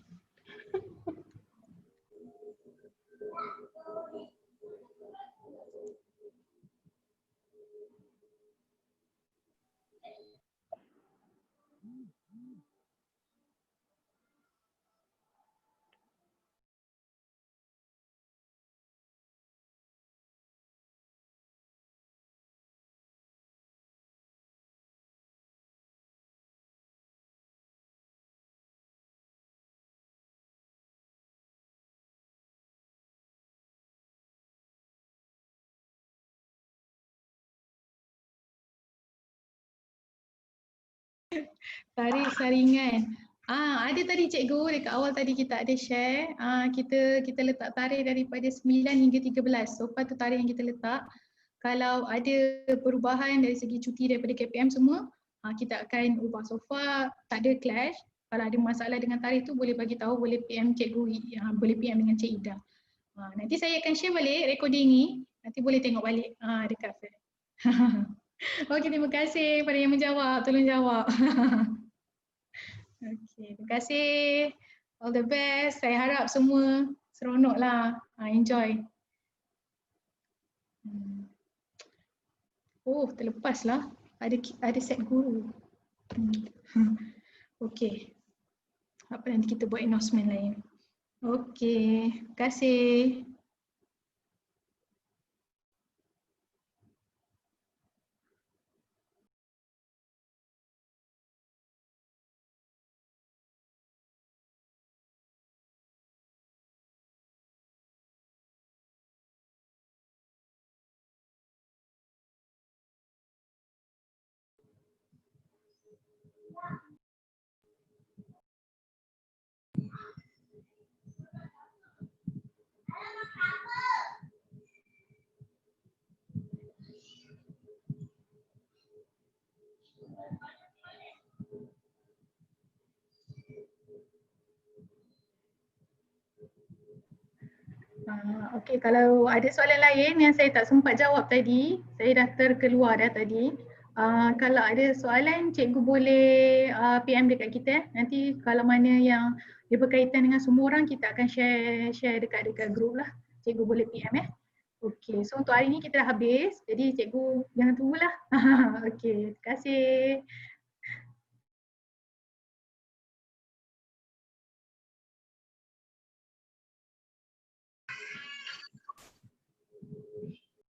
Tarik saringan. Ada tadi cikgu dekat awal tadi kita ada share. Kita letak tarikh daripada 9 hingga 13. So lepas tu tarikh yang kita letak. Kalau ada perubahan dari segi cuti daripada KPM semua, kita akan ubah. So far tak ada clash. Kalau ada masalah dengan tarikh tu boleh bagi tahu, boleh PM cikgu, boleh PM dengan Cik Ida. Nanti saya akan share balik recording ni. Nanti boleh tengok balik dekat saya. Okey, terima kasih pada yang menjawab. Tolong jawab. Okey, terima kasih. All the best. Saya harap semua seronok lah. Enjoy. Oh, terlepas lah. Ada set guru. Okey. Apa nanti kita buat announcement lain. Okey, terima kasih. Okey, kalau ada soalan lain yang saya tak sempat jawab tadi, saya dah terkeluar dah tadi. Kalau ada soalan, cikgu boleh PM dekat kita. Nanti kalau mana yang dia berkaitan dengan semua orang, kita akan share dekat group lah. Cikgu boleh PM ya. Okey, so untuk hari ni kita dah habis. Jadi cikgu jangan tunggulah. Okey, terima kasih.